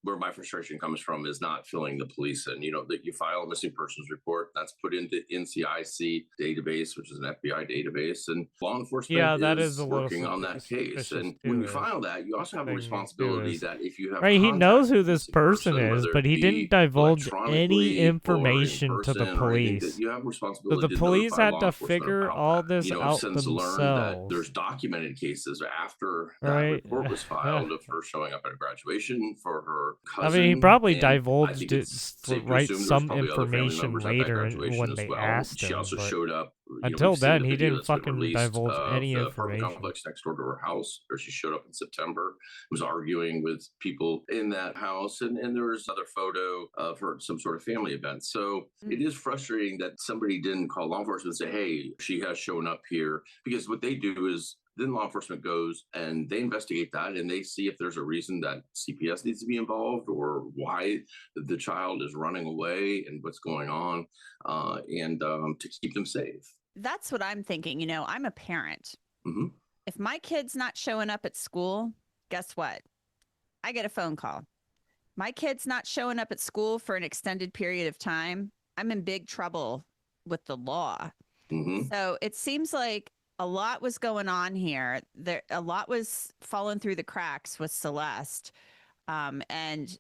where my frustration comes from, is not filling the police in. You know, that you file a missing persons report, that's put into NCIC database, which is an FBI database, and law enforcement is working on that case. And when you file that, you also have a responsibility that if you have he knows who this person person, is, whether but it he be didn't divulge any electronically or in information to the person or anything, police. that you have a So responsibility the to police notify had law to enforcement figure about all that. this You know, out since learned that themselves. there's documented cases after that Right. report was filed of her showing up at a graduation for her I cousin. mean, he probably and I divulged think it, it's safe to right, assume there's some probably other family information members at that later graduation when as they well. asked She him, also but showed up. until we've seen then, the he video didn't that's been fucking released divulge of any the apartment information. complex next door to her house, where she showed up in September, was arguing with people in that house, and there was another photo of her at some sort of family event. So it is frustrating that somebody didn't call law enforcement and say, hey, she has shown up here, because what they do is then law enforcement goes and they investigate that and they see if there's a reason that CPS needs to be involved or why the child is running away and what's going on, and to keep them safe. That's what I'm thinking. You know, I'm a parent. Mm-hmm. If my kid's not showing up at school, guess what? I get a phone call. My kid's not showing up at school for an extended period of time, I'm in big trouble with the law. Mm-hmm. So it seems like a lot was going on here. A lot was falling through the cracks with Celeste. And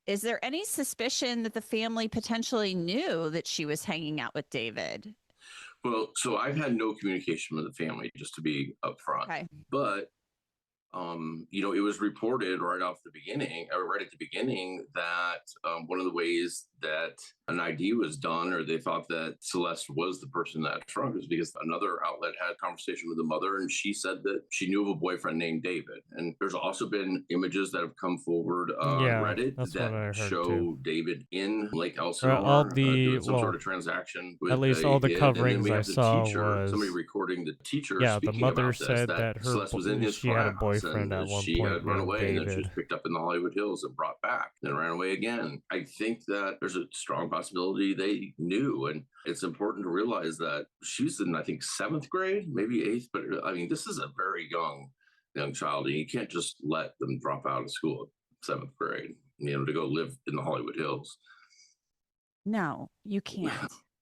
is there any suspicion that the family potentially knew that she was hanging out with David? Well, so I've had no communication with the family, just to be upfront. Okay. But you know, it was reported right at the beginning that one of the ways that an ID was done, or they thought that Celeste was the person that shrunk, is because another outlet had a conversation with the mother, and she said that she knew of a boyfriend named David. And there's also been images that have come forward on Reddit that show David in Lake Elsinore doing some sort of transaction with at least all the kid. coverings I saw teacher, was somebody recording the teacher the speaking mother about this, said that her Celeste was in his she had a house boyfriend at that one she point had run named away, and then she was David. picked up in the Hollywood Hills and brought back, then ran away again. I think that there's a strong possibility they knew, and it's important to realize that she's in, I think, 7th grade, maybe 8th, but I mean, this is a very young child, and you can't just let them drop out of school at 7th grade, to go live in the Hollywood Hills. No, you can't.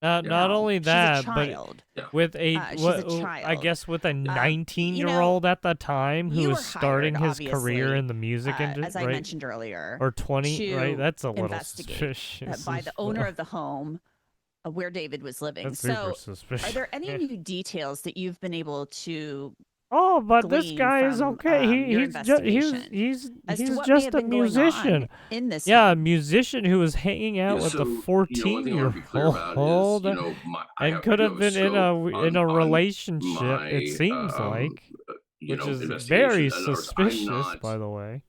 Not only She's a that, child. but with a She's a I child. guess with a You know, 19-year-old at the time who you was were starting hired, his career obviously, in the music industry, as I mentioned earlier, or 20, right? to That's a little investigate suspicious. by the owner of the home where David was living. That's super So, suspicious. are there any new details that you've been able to Oh, but this glean guy is from, okay. your He's just investigation as to what may just have a been going musician. on in this Yeah, a home? musician who was hanging out with a So, one thing I want to be clear about is, 14-year-old I and could do have been in scope in a on relationship. my, It seems like, which is investigation. very In other words, I'm suspicious, not by the way.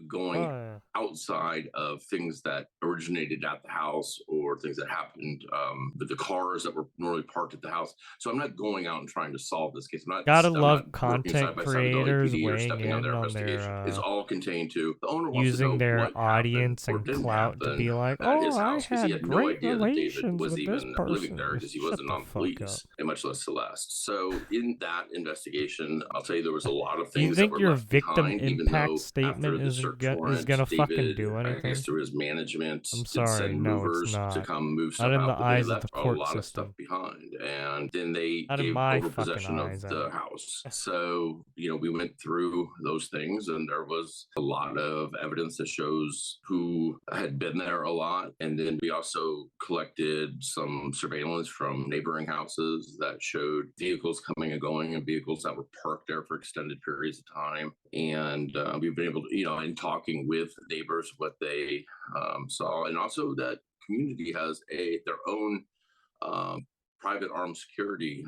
going Oh, yeah. outside of things that originated at the house or things that happened with the cars that were normally parked at the house. So I'm not going out and trying to solve this case. Gotta I'm love not working side content by side with the creators LAPD or weighing stepping on in their on investigation. It's their all contained to the owner wants to using know their what happened audience or and didn't clout to happen be like, at oh, his I house, because he had had no great idea that David relations was with this even person. living there, because he Shut wasn't the on fuck police, up. and much less Celeste. So in that investigation, I'll tell you, there was a lot of Do you things that think were your left victim behind, even impact though statement after the is search is warrant, gonna fucking David, do I anything? guess through his management, I'm did sorry, send no, it's movers to not. come move Not stuff in the out, but they eyes of left the a court lot of stuff system. behind, and then they Not in gave my over fucking possession eyes, of the house. So we went through those things, and there was a lot of evidence that shows who had been there a lot, and then we also collected some surveillance from neighboring houses that showed vehicles coming and going, and vehicles that were parked there for extended periods of time. And we've been able to, in talking with neighbors, what they saw, and also that community has their own private armed security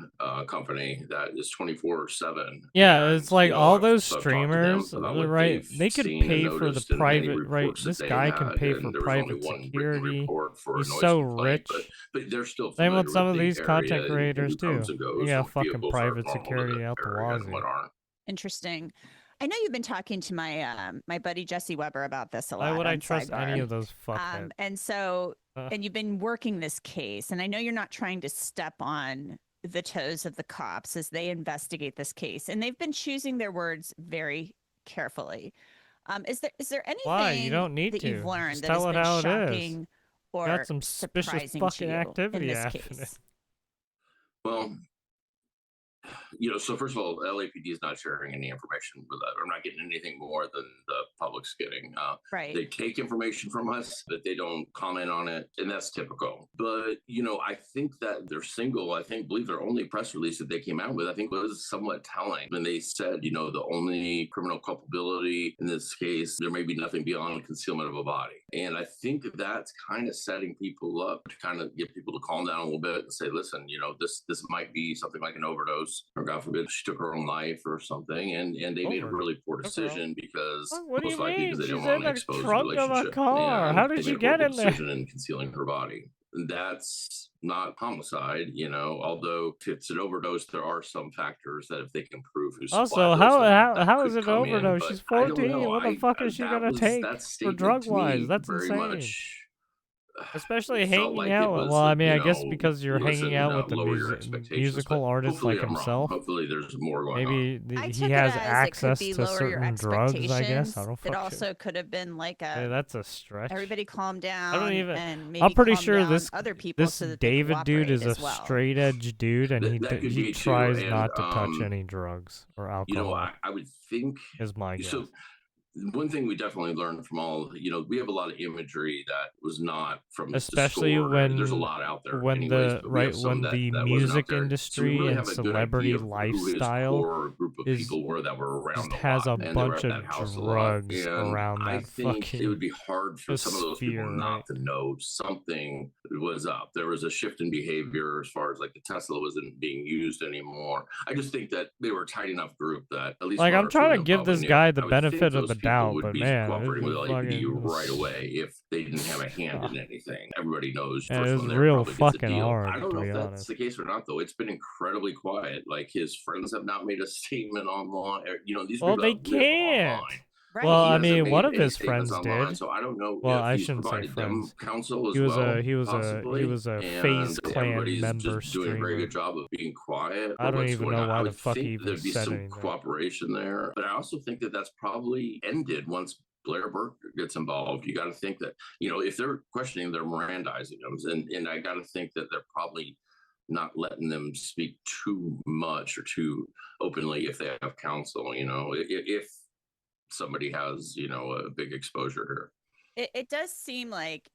company that is 24/7. Yeah, it's like all those So I've talked to them streamers, about what right? they've They could seen and pay for the noticed, and any private, right? reports that This they guy can had, pay for and there was only private one written security. report for a He's noise so complaint, rich. but they're still Same familiar with some of the these content area and creators who too. comes and goes, They got what fucking vehicles are private normal to security the out the area and wazoo. what aren't. Interesting. I know you've been talking to my my buddy Jesse Weber about this a lot. Why would I on trust any Sidebar. of those fuckheads? And so, and you've been working this case, and I know you're not trying to step on the toes of the cops as they investigate this case, and they've been choosing their words very carefully. Is there anything Why? You don't need that to. you've learned Just that has tell it been how it is. shocking or Got some suspicious surprising fucking to you in activity this happening. case? Well, so first of all, LAPD is not sharing any information with us. I'm not getting anything more than the public's getting. Right. They take information from us, but they don't comment on it, and that's typical. But I think that their believe their only press release that they came out with, I think, was somewhat telling when they said, the only criminal culpability in this case, there may be nothing beyond concealment of a body. And I think that's kind of setting people up to kind of get people to calm down a little bit and say, listen, this might be something like an overdose, or God forbid she took her own life or something, and they made a really poor decision because What do you most likely mean? because they She's didn't want in to the expose the trunk of a relationship. car. And How did they she made a get horrible in there? decision in concealing her body. That's not homicide, although if it's an overdose, there are some factors that if they can prove who supplied Also, those, how could is it come in, overdose? but She's I don't 14. know. What the fuck is she gonna take that for statement drug to wise? me That's very insane. much Especially felt hanging like it out. was, Well, I mean, I guess because you're hanging out with the lower your expectations, musical but artist hopefully like I'm wrong. himself. Hopefully there's more going on. Maybe I he took has it as access it could be to lower your certain drugs, I guess. I don't expectations. It fucking. also could have been like Yeah, a that's a stretch. everybody calm down. I don't even. And maybe I'm pretty calm sure down this other people this so that they David dude cooperate is a as well. straight edge dude, and That could he be too. tries And not to touch any drugs or alcohol. I would think is my guess. so. One thing we definitely learned from we have a lot of imagery that was not from the Especially score. when There's a lot out there. when anyways, the but we have right some when the that wasn't out music there. So we industry really and have a good celebrity idea of who his lifestyle core group of is people were that were around just a has lot, a and they were bunch at of that house a lot. drugs And around I that think fucking it would be hard for some of those people sphere, not right? to know something was up. There was a shift in behavior as far as like the Tesla wasn't being used anymore. I just think that they were a tight enough group that at least Like, one I'm or two of trying to them give probably this knew. guy the I would think benefit of those the people doubt, would but be man, cooperating with it was LAPD fucking right away if they didn't have a hand in anything. Everybody knows and it first was one there real probably gets a fucking deal. hard, I don't to know be if that's honest. the case or not, though. It's been incredibly quiet. Like his friends have not made a statement online. You know, these Well, people they that live can't. online. Right. Well, He I hasn't mean, one made of any his statements friends online, did. so I don't know Well, if I he's shouldn't say provided them friends. counsel as He was well. a he was Possibly. a And FaZe Clan everybody's member just doing a very streamer. good job of being quiet I or don't what's even going know on. I why the would fuck he think even there'd be said some anything. cooperation there, but I also think that that's probably ended once Blair Burke gets involved. You got to think that, you know, if they're questioning, they're Mirandizing them, and I got to think that they're probably not letting them speak too much or too openly if they have counsel. You know, if somebody has, you know, a big exposure here. It does seem like,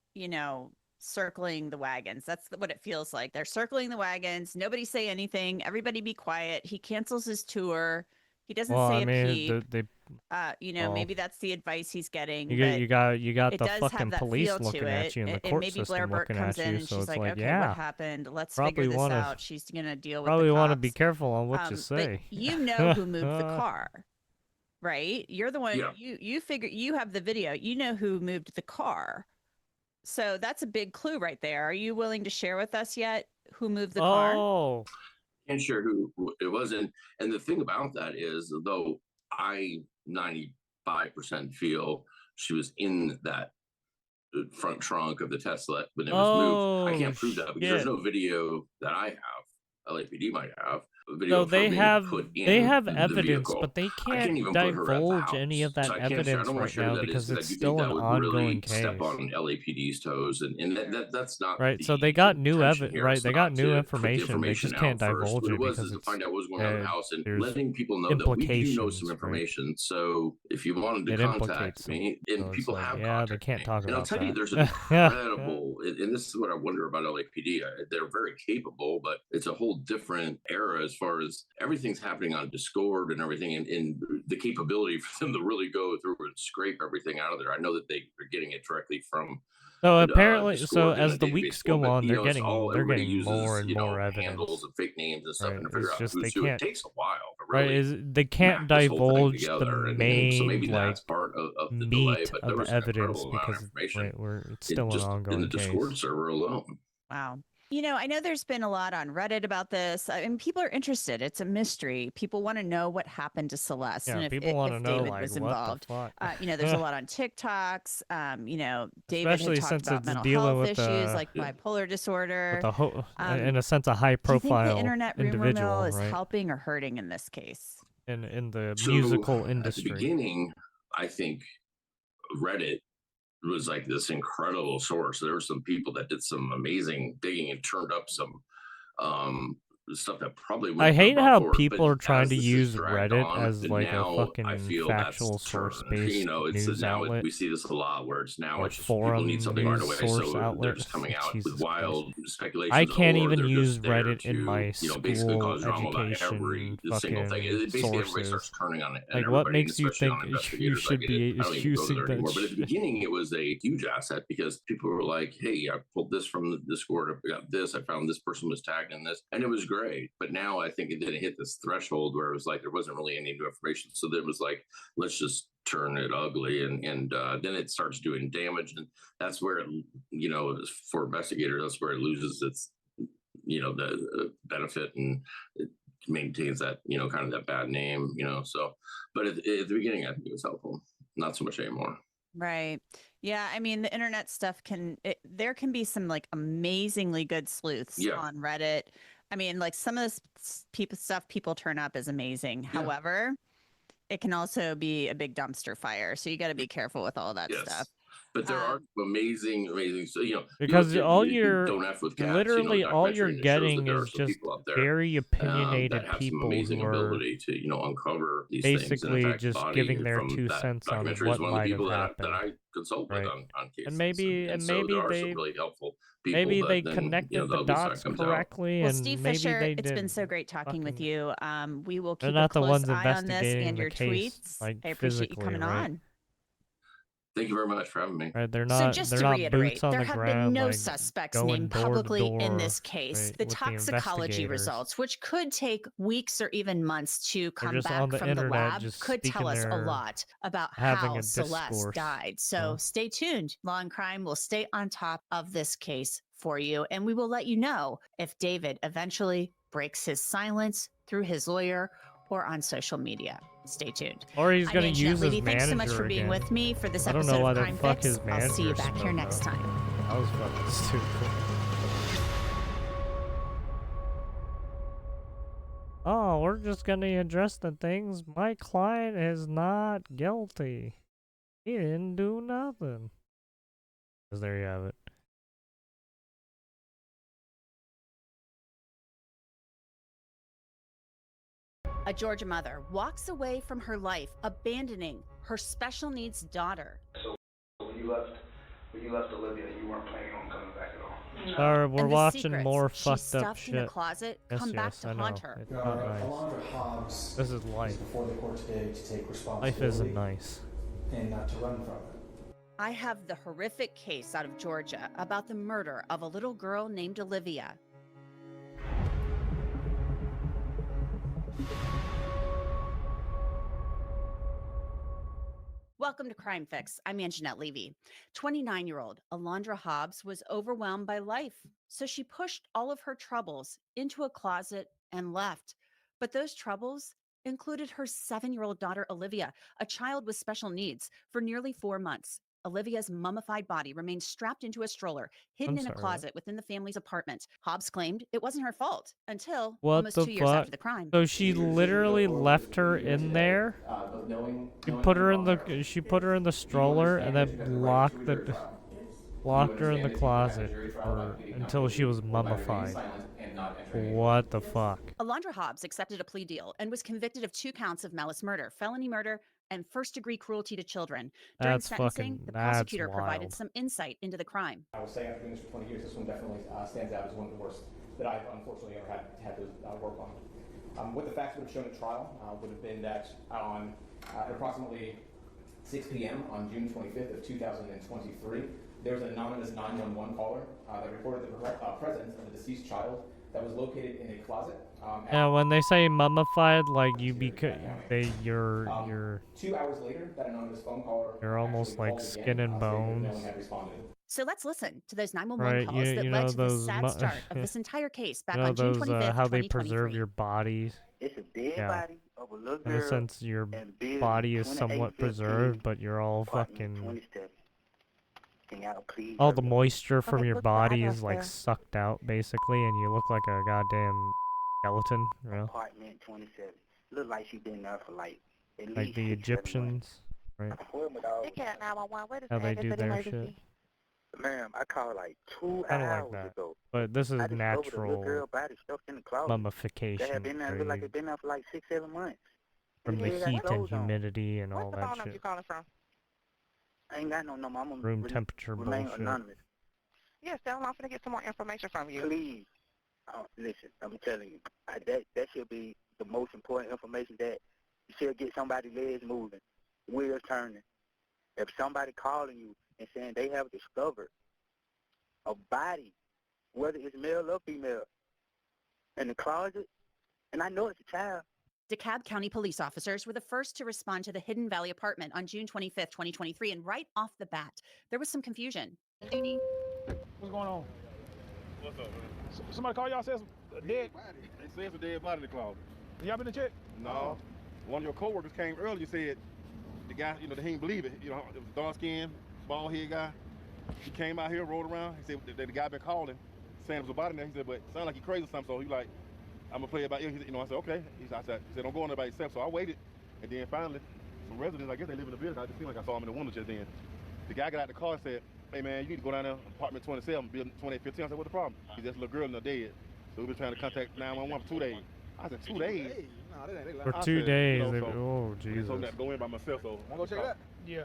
circling the wagons. That's what it feels like. They're circling the wagons. Nobody say anything. Everybody be quiet. He cancels his tour. He doesn't Well, say I a mean, peep. they well, Maybe that's the advice he's getting. you But got it the does have fucking that police feel to looking at it. you and the And court maybe Blair system Burke looking comes at in you, and so she's it's like, like, okay, yeah, what happened? Let's probably figure this wanna out. She's gonna deal with probably the want to be cops. careful on what you But say. you know who moved the car, right? You're the one. Yeah. You figure you have the video. You know who moved the car. So that's a big clue right there. Are you willing to share with us yet who moved the car? Oh, Can't share who it was, and the thing about that is, though I 95% feel she was in that front trunk of the Tesla when it was moved. I oh can't prove that because there's shit! no video that I have. LAPD might have a video No, of her being put they in have the evidence, vehicle. but they I can't can't even put her at the divulge any house, of that so I can't share. I evidence don't want right to share now that because because I it's do think still an that would ongoing really case. step on LAPD's toes, and that's not Right, the so they got new intention here. right, It's they got not new to put the information. They just can't out first. divulge What it it was because is to it's find out what was going on in the house and there's letting people know that we do know some implications, right? information. So if you wanted to It contact implicates me, them. and So it's people like, have yeah, they contacted can't me, talk and I'll about tell you, that. there's an incredible, and this is what I wonder about LAPD. They're very capable, but it's a whole different era as far as everything's happening on Discord and everything, and the capability for them to really go through and scrape everything out of there. I know that they are getting it directly from So apparently, Discord so in a as the database weeks form, go but on, you know, it's all they're everybody getting more uses, and you know, more handles evidence. and fake names and stuff, Right, and to figure it's out just who's they who. It can't. takes a while to Right, really is they can't map this whole thing divulge the together, and so maybe main that's like part of the delay. meat But there of was an evidence incredible amount of because information it's still an just in the ongoing Discord case. server alone. Wow. I know there's been a lot on Reddit about this. I mean, people are interested. It's a mystery. People want to know what happened to Celeste Yeah, and people want to if know David like was what involved. the fuck. There's a lot on TikToks. David Especially had talked since about it's mental dealing health with issues like bipolar disorder. in a sense a high Do you think the profile internet rumor individual, mill is right? helping or hurting in this case? In the So musical at the industry. beginning, I think Reddit was like this incredible source. There were some people that did some amazing digging and turned up some stuff that probably I wouldn't hate been how brought forth. people But are trying as to this has use dragged Reddit on, as like a now I fucking feel factual that's source-based it's news now outlet we see this a lot where it's now or it's just people need forum something right news away, source so they're outlet. just coming out with Jesus Christ. wild speculations. I can't or even they're use just there Reddit in to, my basically school cause drama about every education single thing. fucking Basically, everybody starts sources. turning on it, and Like, what everybody, and makes you especially think on you investigators. should be I don't even go using there that anymore. But at the shit? beginning, it was a huge asset because people were like, "Hey, I pulled this from the Discord. I got this. I found this person was tagged in this, and it was great." But now I think it didn't hit this threshold where it was like there wasn't really any new information. So there was like, let's just turn it ugly, and then it starts doing damage, and that's where it, for investigators, that's where it loses its the benefit, and it maintains that kind of that bad name. So but at the beginning I think it was helpful, not so much anymore. Right. Yeah. I mean, the internet stuff there can be some like amazingly good sleuths on Reddit. I mean, like some of this stuff people turn up is amazing. Yeah. However, it can also be a big dumpster fire. So you got to be careful with all that stuff. But there are amazing, so because all you're Don't F with Cats, literally all you're getting is just very that opinionated have some people amazing who are ability to uncover these basically things. And in fact, just Bonnie giving their from 2 that cents on documentary is what one of the might have people that happened. I consult with on cases. And maybe so there are they some really helpful people. maybe but they then, connected the the ugly side dots comes out. correctly, Well, and Steve maybe Fisher, they it's didn't. been so great talking with you. We will They're keep a not the close ones eye on this investigating and the your case, tweets. like I appreciate you physically, coming right? on. Thank you very much for having me. Right? They're So not. just They're to not reiterate, boots on there the have ground. been no like, suspects going named door to publicly in door, this case. right, The with the toxicology investigators. results, which could take weeks or even months to They're come just back on the from the internet, lab, just could tell speaking us a their- lot about having how a Celeste discourse. died. So stay tuned. Law and Crime will stay on top of this case for you, and we will let you know if David eventually breaks his silence through his lawyer or on social media. Stay tuned. Or he's I'm gonna Anjanette use his Levy. Thanks so much manager for being again. with me for this I don't episode know why of the Crime fuck Fix. his I'll manager see you back here spoke next up. time. That was fucking stupid. Oh, we're just gonna address the things. My client is not guilty. He didn't do nothing. 'Cause there you have it. A Georgia mother walks away from her life, abandoning her special needs daughter. So when you left Olivia, you weren't planning on coming back at all. We're And the watching secrets more she fucked up stuffed in a shit. closet Yes, come back yes, to I know. haunt her. It's not nice. Alondra Hobbs This is life. before the court today to take Life responsibility isn't nice. and not to run from it. I have the horrific case out of Georgia about the murder of a little girl named Olivia. Welcome to Crime Fix. I'm Anjanette Levy. 29-year-old Alondra Hobbs was overwhelmed by life, so she pushed all of her troubles into a closet and left. But those troubles included her 7-year-old daughter, Olivia, a child with special needs. For nearly 4 months, Olivia's mummified body remained strapped into a stroller, hidden in a closet within the family's apartment. Hobbs claimed it wasn't her fault until What almost the 2 years fuck? after the crime. So she literally left her in there. She put her in the stroller and then locked her in the closet until she was mummified. What the fuck? Alondra Hobbs accepted a plea deal and was convicted of 2 counts of malice murder, felony murder, and first-degree cruelty to children. During That's sentencing, the that's prosecutor provided wild. some insight into the crime. I will say after doing this for 20 years, this one definitely stands out as one of the worst that I've unfortunately ever had to work on. What the facts would have shown at trial would have been that at approximately 6 p.m. on June 25th of 2023, there was an anonymous 911 caller that reported the presence of a deceased child that was located in a closet. Yeah, when they say mummified, like you're 2 hours later, that anonymous phone caller you're almost like skin and bones. So let's listen to those 911 Right, calls that you led know to the those sad start of this entire case back You know on June those 25th, how they 2023. preserve your bodies. It's a dead body of a little In girl. a sense, your building body is somewhat 2815, preserved, but you're all apartment fucking 27. Can y'all please all the hurry up? moisture from Okay, your look what I body got is like there. sucked out basically, and you look like a goddamn skeleton, you know? Apartment 27. Look like she been there for like at Like least the 6-7 months. Egyptians, right? They can't 911. What is How the they address do of the their emergency? shit. Ma'am, I called like 2 Kinda like hours that. ago. But this is I discovered a little natural girl body stuffed in the closet. mummification, They have been there, where look like you- it's been there for like 6-7 months. from the They got heat and clothes on. humidity and all What's the that phone number shit. you calling from? I ain't got no number. I'm gonna Room temperature remain bullshit. anonymous. Yes, I'm going to get some more information from you. Please. Listen, I'm telling you, that should be the most important information, that you should get somebody's legs moving, wheels turning. If somebody calling you and saying they have discovered a body, whether it's male or female, in the closet, and I know it's a child. DeKalb County police officers were the first to respond to the Hidden Valley apartment on June 25th, 2023, and right off the bat, there was some confusion. What's going on? What's up, man? Somebody call y'all, says dead? They say it's a dead body in the closet. Y'all been to check? No. One of your coworkers came earlier, said the guy, they didn't believe it. It was a dark skinned, bald head guy. He came out here, rode around. He said the guy been calling, saying there was a body in there. He said, but it sounded like he crazy or something. So he like, I'm gonna play it by ear. I said, okay. I said, don't go on there by yourself. So I waited, and then finally, some residents, I guess they live in the building. I just seemed like I saw them in the window just then. The guy got out the car and said, hey man, you need to go down there, apartment 27, building 2815. I said, what's the problem? He said, little girl in there dead. So we've been trying to contact 911 for 2 days. I said, 2 days? For 2 days, oh Jesus. So I got to go in by myself, so. I'll go check it out. Yeah.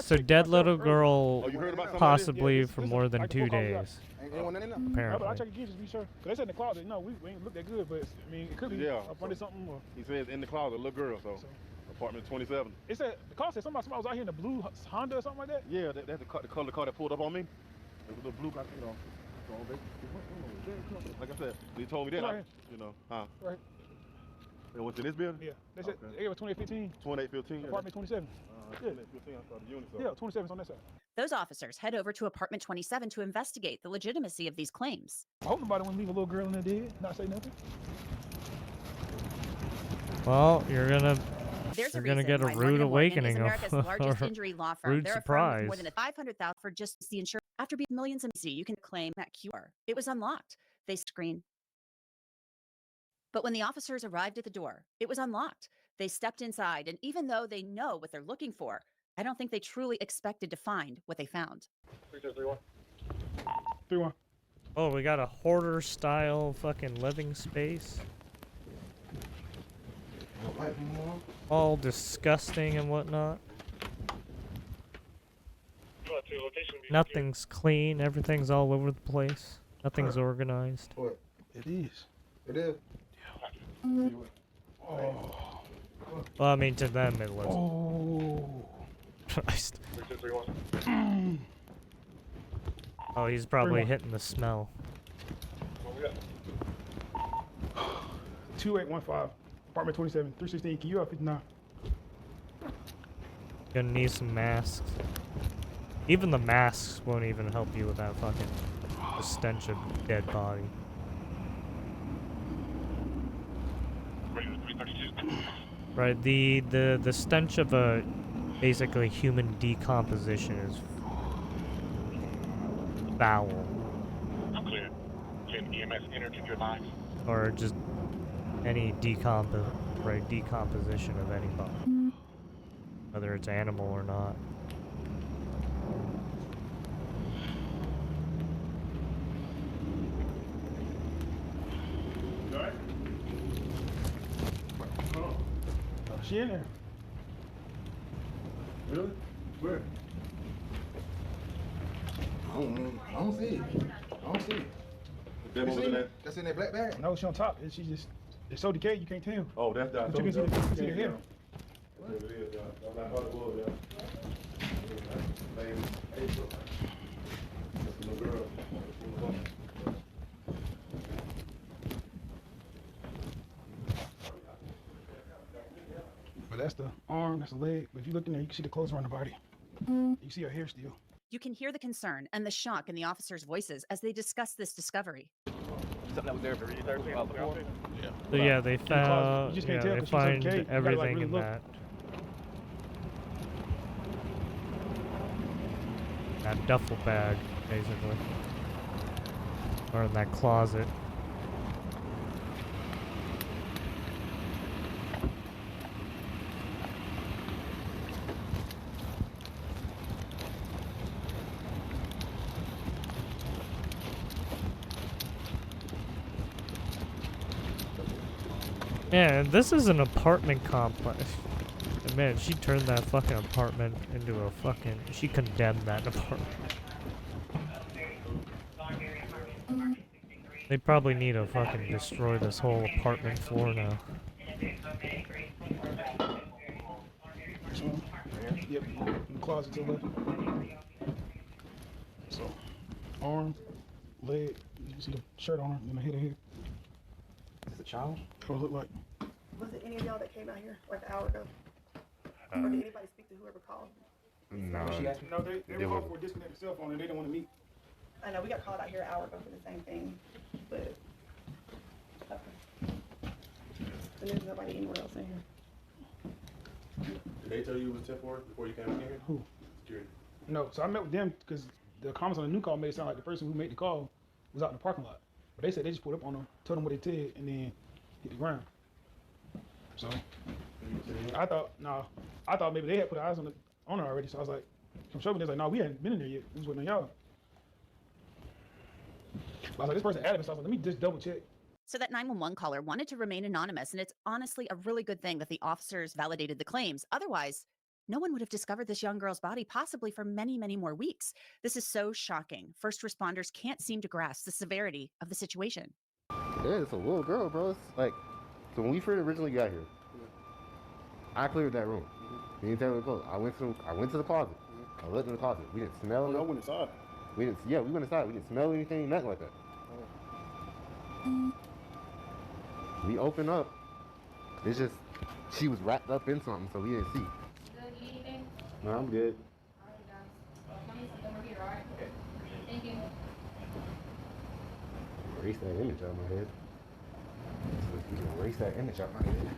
So dead little girl, Oh, you heard about somebody? possibly for more than 2 days. Apparently. I'll check again just to be sure. Because they said in the closet, no, we ain't look that good, but I mean, it could be up under something. Or... He says in the closet, little girl, so. Apartment 27. It said the car said somebody was out here in a blue Honda or something like that. Yeah, that's the color car that pulled up on me. It was a blue car, you know. Like I said, they told me that. Right. You know, huh? Right. It was in this building? Yeah. They said it was 2815. 2815. Apartment 27. Yeah. 2815. I saw the unit. Yeah, 27's on that side. Those officers head over to apartment 27 to investigate the legitimacy of these claims. I hope nobody wouldn't leave a little girl in there dead, not say nothing. Well, you're gonna get a why rude Morgan awakening is America's of largest injury law firm. rude They're a firm with surprise. more than $500,000 for just the insurance. After being millions in C, you can claim that QR. It was unlocked. They screen. But when the officers arrived at the door, it was unlocked. They stepped inside, and even though they know what they're looking for, I don't think they truly expected to find what they found. 3231. 31. Oh, we got a hoarder style fucking living space. All disgusting and whatnot. Nothing's clean. Everything's all over the place. Nothing's organized. What? It is. It is. Yeah. Oh. Well, I mean, to them it was. Oh. Christ. Oh, he's probably hitting the smell. 2815. Apartment 27. 316. Can you up 59? Gonna need some masks. Even the masks won't even help you with that fucking the stench of dead body. Right, the stench of a basically human decomposition is foul. I'm clear. Can EMS enter? Can you advise? Or just any decomposition of any body, whether it's animal or not. She in there. Really? Where? I don't see it. I don't see it. That one was in there? That's in that black bag? No, she on top. She just, it's so decayed you can't tell. Oh, that's that. But you can see the hair. It is, I thought it was, Lady April. That's the little girl. But that's the arm, that's the leg. But if you look in there, you can see the clothes around the body. You can see her hair still. You can hear the concern and the shock in the officers' voices as they discuss this discovery. Something that was there for before? Yeah. So yeah, they found. You just Yeah, can't tell they 'cause she's so find decayed. You gotta, everything like, really in look. that duffel bag, basically, or in that closet. Yeah, this is an apartment complex. And man, she turned that fucking apartment into a fucking... She condemned that apartment. They probably need to fucking destroy this whole apartment floor now. Yep, in the closet to the left. So, arm, leg, you can see the shirt on her, and the head of hair. Is this a child? That's what it look like. Was it any of y'all that came out here like an hour ago? Or did anybody speak to whoever called? No. No, they were all for disconnected cell phone and they didn't want to meet. I know we got called out here an hour ago for the same thing, but okay. And there's nobody anywhere else in here. Did they tell you it was temporary before you came in here? Who? Security. No, so I met with them because the comments on the new call made it sound like the person who made the call was out in the parking lot. But they said they just pulled up on them, told them what they did, and then hit the ground. So I thought maybe they had put eyes on her already. So I was like, from showing me, they was like, no, we hadn't been in there yet. We was waiting on y'all. I was like, this person adamant, so I was like, let me just double check. So that 911 caller wanted to remain anonymous, and it's honestly a really good thing that the officers validated the claims. Otherwise, no one would have discovered this young girl's body, possibly for many, many more weeks. This is so shocking. First responders can't seem to grasp the severity of the situation. Yeah, it's a little girl, bro. It's like, so when we first originally got here, I cleared that room. Me and Taylor closed. I went to the closet. I looked in the closet. We didn't smell it. I went inside. We went inside. We didn't smell anything, nothing like that. We opened up. It's just she was wrapped up in something, so we didn't see. Good, you need anything? No, I'm good. Alright, guys. If I need something, we're here, alright? Thank you. Erase that image out of my head. You can erase that image out of my head.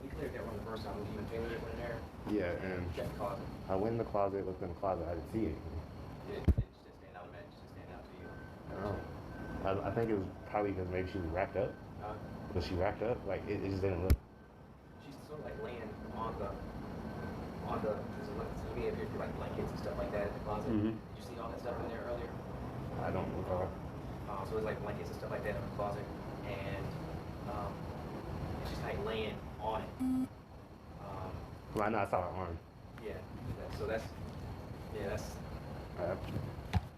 We cleared that room the first time. You and Taylor went in there. Yeah, and Checked the closet. I went in the closet, looked in the closet, I didn't see anything. It just didn't stand out. It just didn't stand out to you. I think it was probably because maybe she was wrapped up. Was she wrapped up? Like, it just didn't look. She's sort of like laying on the, there's a look, so you may have like blankets and stuff like that in the closet. Mhm. Did you see all that stuff in there earlier? I don't recall. So there's like blankets and stuff like that in the closet, and she's like laying on it. Well, I know I saw her arm. Yeah, so that's,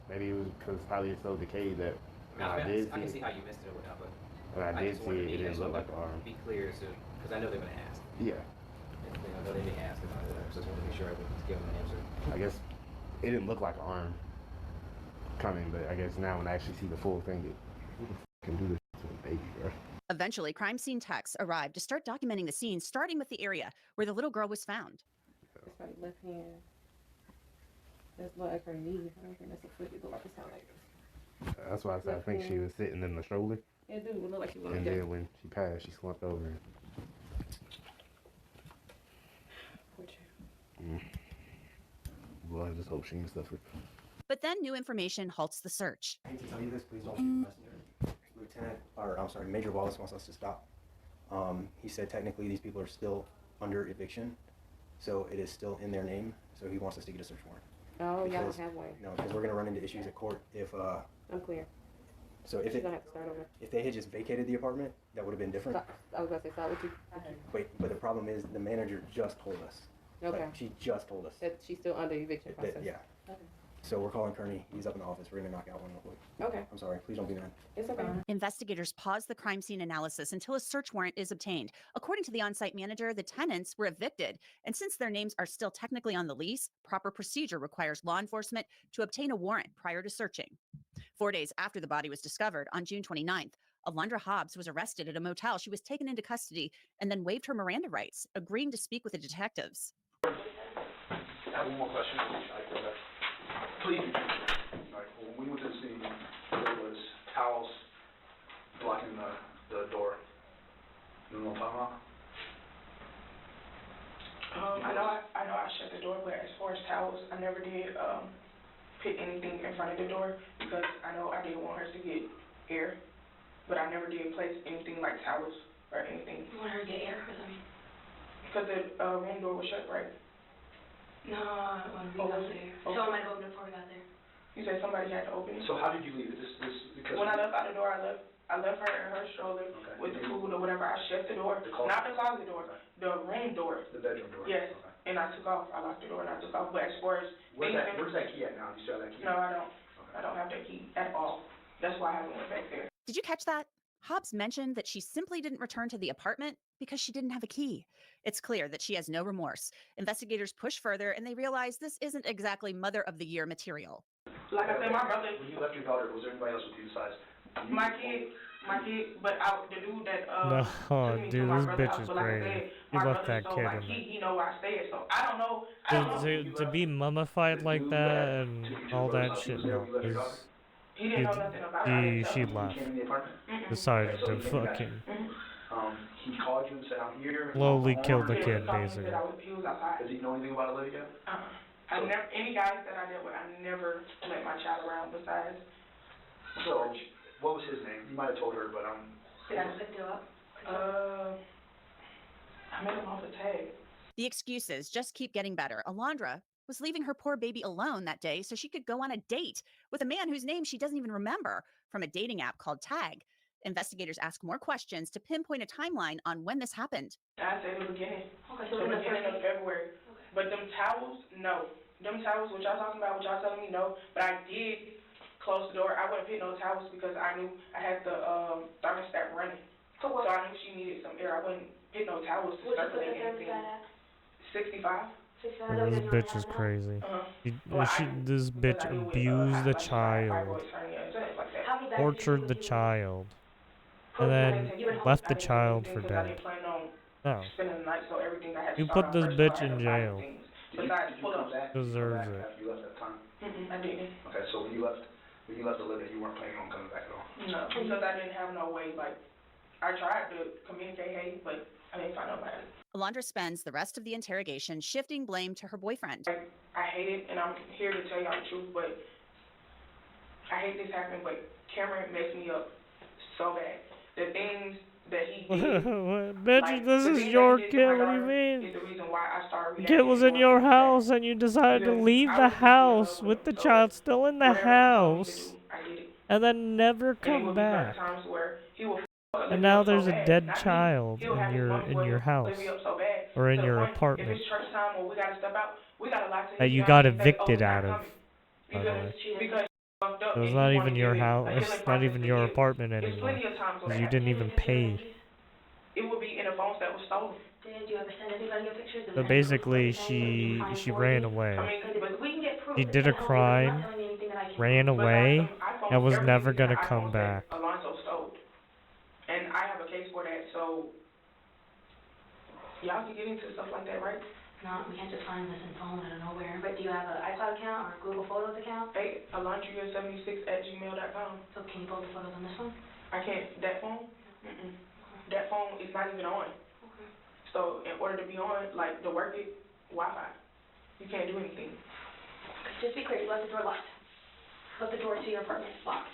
Maybe it was because probably it's so decayed that I did can see see it. how you missed it or whatnot, but When I did just see wanted it, to it didn't look like an arm. be clear, so because I know they're gonna ask. Yeah. I know they may ask about it, so I just wanted to make sure I was giving an answer. I guess it didn't look like an arm coming, but I guess now when I actually see the full thing, who the f can do this to a baby, bro? Eventually, crime scene techs arrived to start documenting the scene, starting with the area where the little girl was found. It's probably left hand. That's like her knee. I don't think that's a foot. It look like it's kind of like this. That's why I said I think she was sitting in the stroller. It do look like she was. And then when she passed, she slumped over. Well, I just hope she didn't suffer. But then new information halts the search. I hate to tell you this, please don't shoot the messenger. Major Wallace wants us to stop. He said technically these people are still under eviction, so it is still in their name, so he wants us to get a search warrant. Oh, y'all don't have one. No, because we're going to run into issues at court if, I'm clear. so if She's gonna have to start over. if they had just vacated the apartment, that would have been different. I was gonna say, start with you. Wait, but the problem is the manager just told us. Okay. Like, she just told us. That she's still under eviction That- process. yeah. Okay. So we're calling Kearney. He's up in the office. We're going to knock out one real quick. Okay. I'm sorry. Please don't be mad. It's okay. Investigators paused the crime scene analysis until a search warrant is obtained. According to the on-site manager, the tenants were evicted, and since their names are still technically on the lease, proper procedure requires law enforcement to obtain a warrant prior to searching. 4 days after the body was discovered, on June 29th, Alondra Hobbs was arrested at a motel. She was taken into custody and then waived her Miranda rights, agreeing to speak with the detectives. I have one more question. Please. All right, well, when we went to the scene, there was towels blocking the door. You know what I'm talking about? I know I shut the door, but as far as towels, I never did put anything in front of the door because I know I didn't want her to get air, but I never did place anything like towels or anything. You want her to get air? Because the room door was shut, right? No, I don't want to be out there. Someone might open it before we got there. You said somebody had to open it? So how did you leave it? Because When I left out the door, I left her in her stroller with the food or whatever. I shut the door. Not the closet door, the room door. the bedroom door. Yes. And I took off. I locked the door and I took off. But as far as Where's that key at now? You still have that key? No, I don't. I don't have that key at all. That's why I haven't went back there. Did you catch that? Hobbs mentioned that she simply didn't return to the apartment because she didn't have a key. It's clear that she has no remorse. Investigators push further and they realize this isn't exactly Mother of the Year material. Like I said, my brother. When you left your daughter, was there anybody else with you besides? My kid, but the dude that No, took me to dude, my this brother's bitch house, is but like I crazy. said, You my left brother, that so kid like in there. he know where I stay at, so I don't know. To be mummified like that and all that shit, no. He didn't know nothing about it. She left. Decided to fucking He called you and said, I'm here. slowly kill the kid, He basically. said he was outside. Does he know anything about Olivia? I never, any guys that I dealt with, I never let my child around besides. So, what was his name? You might have told her, but Did I pick you up? I met him off a tag. The excuses just keep getting better. Alondra was leaving her poor baby alone that day so she could go on a date with a man whose name she doesn't even remember from a dating app called Tag. Investigators ask more questions to pinpoint a timeline on when this happened. I say the beginning. Okay, The beginning of February. But them towels, no. Them towels, what y'all talking about, what y'all telling me, no. But I did close the door. I wouldn't put no towels because I knew I had the thermostat running. For what I knew she needed some air. I wouldn't get no towels to circulate anything. 65. This bitch is crazy. Well, This bitch abused the child, tortured the child, and then left the child for dead. No. Spending the night, so everything I had to You start put off this fresh, so I bitch had in to find jail. things. Besides pull-ups. Deserves it. After you left that time? I didn't. Okay, so when you left Olivia, you weren't planning on coming back at all? No, because I didn't have no way, like, I tried to communicate, hey, but I didn't find nobody. Alondra spends the rest of the interrogation shifting blame to her boyfriend. I hate it, and I'm here to tell y'all the truth, but I hate this happening, but Cameron messed me up so bad. The things that he did. Bitch, like, this the is things your that he did kid. to my What do you daughter mean? is the reason why I started The kid was in your house and you decided to leave the house with the child still in the house and then never come back. Times where he will And now there's a dead child in your house or in your apartment if it's church time or we gotta step out, we gotta lie to that his you family got and say, evicted we're not out of. coming. By the way, Because fucked up it was and not he even wanna your give it house. a It's healing not process even to your give. apartment There's anymore plenty of times because where you didn't even pay. it would be in the phones that was stolen. Did you ever send anybody a picture? So basically, she ran away. She did a crime, ran away, and was never gonna come back. Alonzo stole. And I have a case for that, so y'all can get into stuff like that, right? No, we can't just find this in phone out of nowhere. But do you have an iCloud account or a Google Photos account? Hey, alondria76@gmail.com. So can you post the photos on this one? I can't. That phone? That phone is not even on. Okay. So in order to be on, like, to work it, Wi-Fi. You can't do anything. Just be clear, you left the door locked. Left the door to your apartment locked.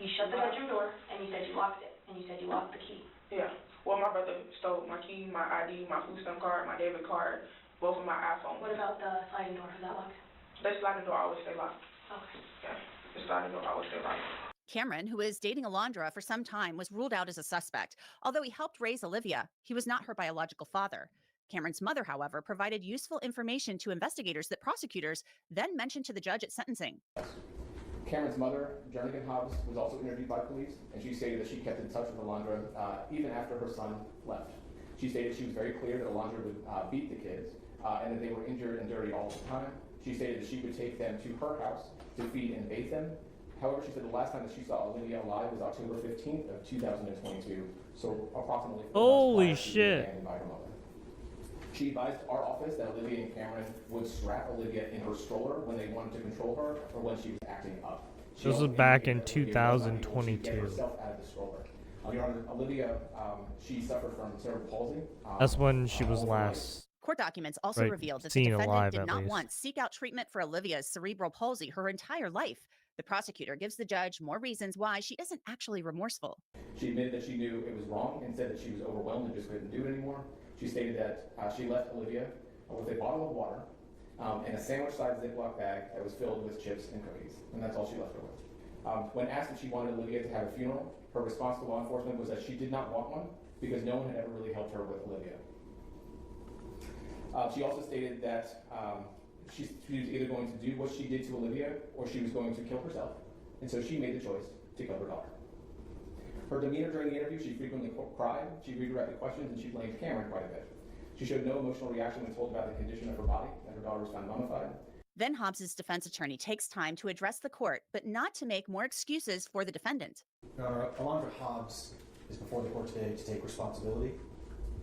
You shut the bedroom door, and you said you locked it, and you said you locked the key. Yeah. Well, my brother stole my key, my ID, my food stamp card, my debit card, both of my iPhones. What about the sliding door? Is that locked? The sliding door always stay locked. Okay. Yeah. The sliding door always stay locked. Cameron, who is dating Alondra for some time, was ruled out as a suspect. Although he helped raise Olivia, he was not her biological father. Cameron's mother, however, provided useful information to investigators that prosecutors then mentioned to the judge at sentencing. Cameron's mother, Jernigan Hobbs, was also interviewed by police, and she stated that she kept in touch with Alondra even after her son left. She stated she was very clear that Alondra would beat the kids and that they were injured and dirty all the time. She stated that she would take them to her house to feed and bathe them. However, she said the last time that she saw Olivia alive was October 15th of 2022, so approximately 4 Holy months prior to being shit. abandoned by her mother. She advised our office that Olivia and Cameron would strap Olivia in her stroller when they wanted to control her or when she was acting up. She This was also back in indicated that Olivia was unable to 2022. get herself out of the stroller. Your Honor, Olivia, she suffered from cerebral palsy. That's when she was all her life. last. Court documents also Right, revealed that the seen defendant alive, did at not least. once seek out treatment for Olivia's cerebral palsy her entire life. The prosecutor gives the judge more reasons why she isn't actually remorseful. She admitted that she knew it was wrong and said that she was overwhelmed and just couldn't do it anymore. She stated that she left Olivia with a bottle of water and a sandwich-sized Ziploc bag that was filled with chips and cookies, and that's all she left her with. When asked if she wanted Olivia to have a funeral, her response to law enforcement was that she did not want one because no one had ever really helped her with Olivia. She also stated that she was either going to do what she did to Olivia or she was going to kill herself, and so she made the choice to kill her daughter. Her demeanor during the interview, she frequently cried, she redirected questions, and she blamed Cameron quite a bit. She showed no emotional reaction when told about the condition of her body, and her daughter was found mummified. Then Hobbs's defense attorney takes time to address the court, but not to make more excuses for the defendant. Your Honor, Alondra Hobbs is before the court today to take responsibility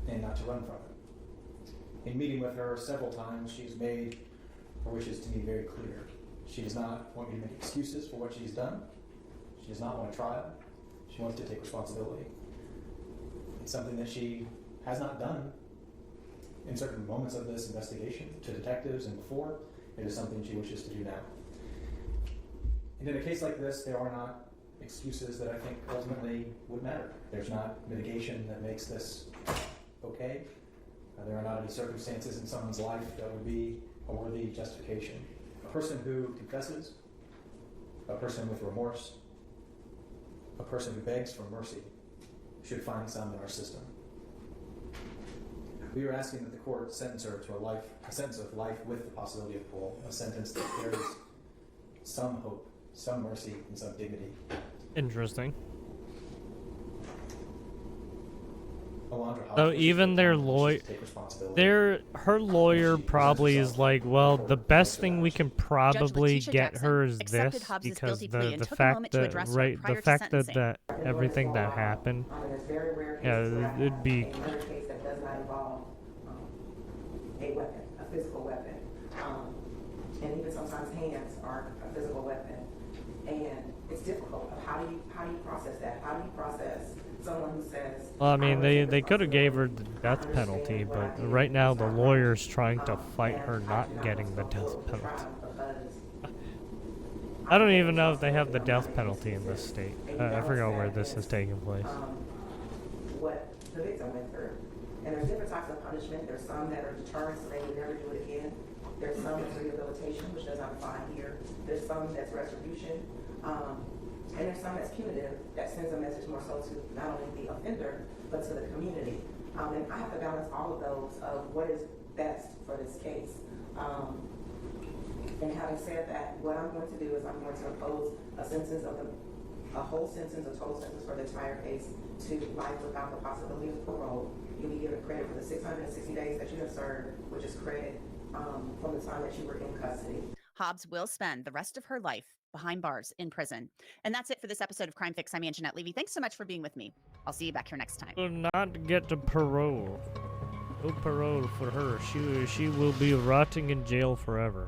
and not to run from it. In meeting with her several times, she's made her wishes to me very clear. She does not want me to make excuses for what she's done. She does not want a trial. She wants to take responsibility. It's something that she has not done in certain moments of this investigation to detectives and before. It is something she wishes to do now. And in a case like this, there are not excuses that I think ultimately would matter. There's not mitigation that makes this okay. There are not any circumstances in someone's life that would be a worthy justification. A person who confesses, a person with remorse, a person who begs for mercy should find some in our system. We are asking that the court sentence her to a sentence of life with the possibility of parole, a sentence that carries some hope, some mercy, and some dignity. Interesting. So even their lawyer, her lawyer probably is like, well, the best thing we can probably get her is this, because the fact that the fact that everything that happened, yeah, it'd be. A murder case that does not involve a weapon, a physical weapon, and even sometimes hands are a physical weapon, and it's difficult. How do you process that? How do you process someone who says? Well, I mean, they could have gave her the death penalty, but right now the lawyer's trying to fight her not getting the death penalty. I don't even know if they have the death penalty in this state. I forgot where this is taking place. What the victim went through. And there's different types of punishment. There's some that are deterrents, so they would never do it again. There's some that's rehabilitation, which does not apply here. There's some that's retribution. And there's some that's punitive, that sends a message more so to not only the offender, but to the community. And I have to balance all of those of what is best for this case. And having said that, what I'm going to do is I'm going to impose a sentence of a whole sentence, a total sentence for the entire case to life without the possibility of parole. You'll be given credit for the 660 days that you have served, which is credit from the time that you were in custody. Hobbs will spend the rest of her life behind bars in prison. And that's it for this episode of Crime Fix. I'm Anjanette Levy. Thanks so much for being with me. I'll see you back here next time. Will not get the parole. No parole for her. She will be rotting in jail forever.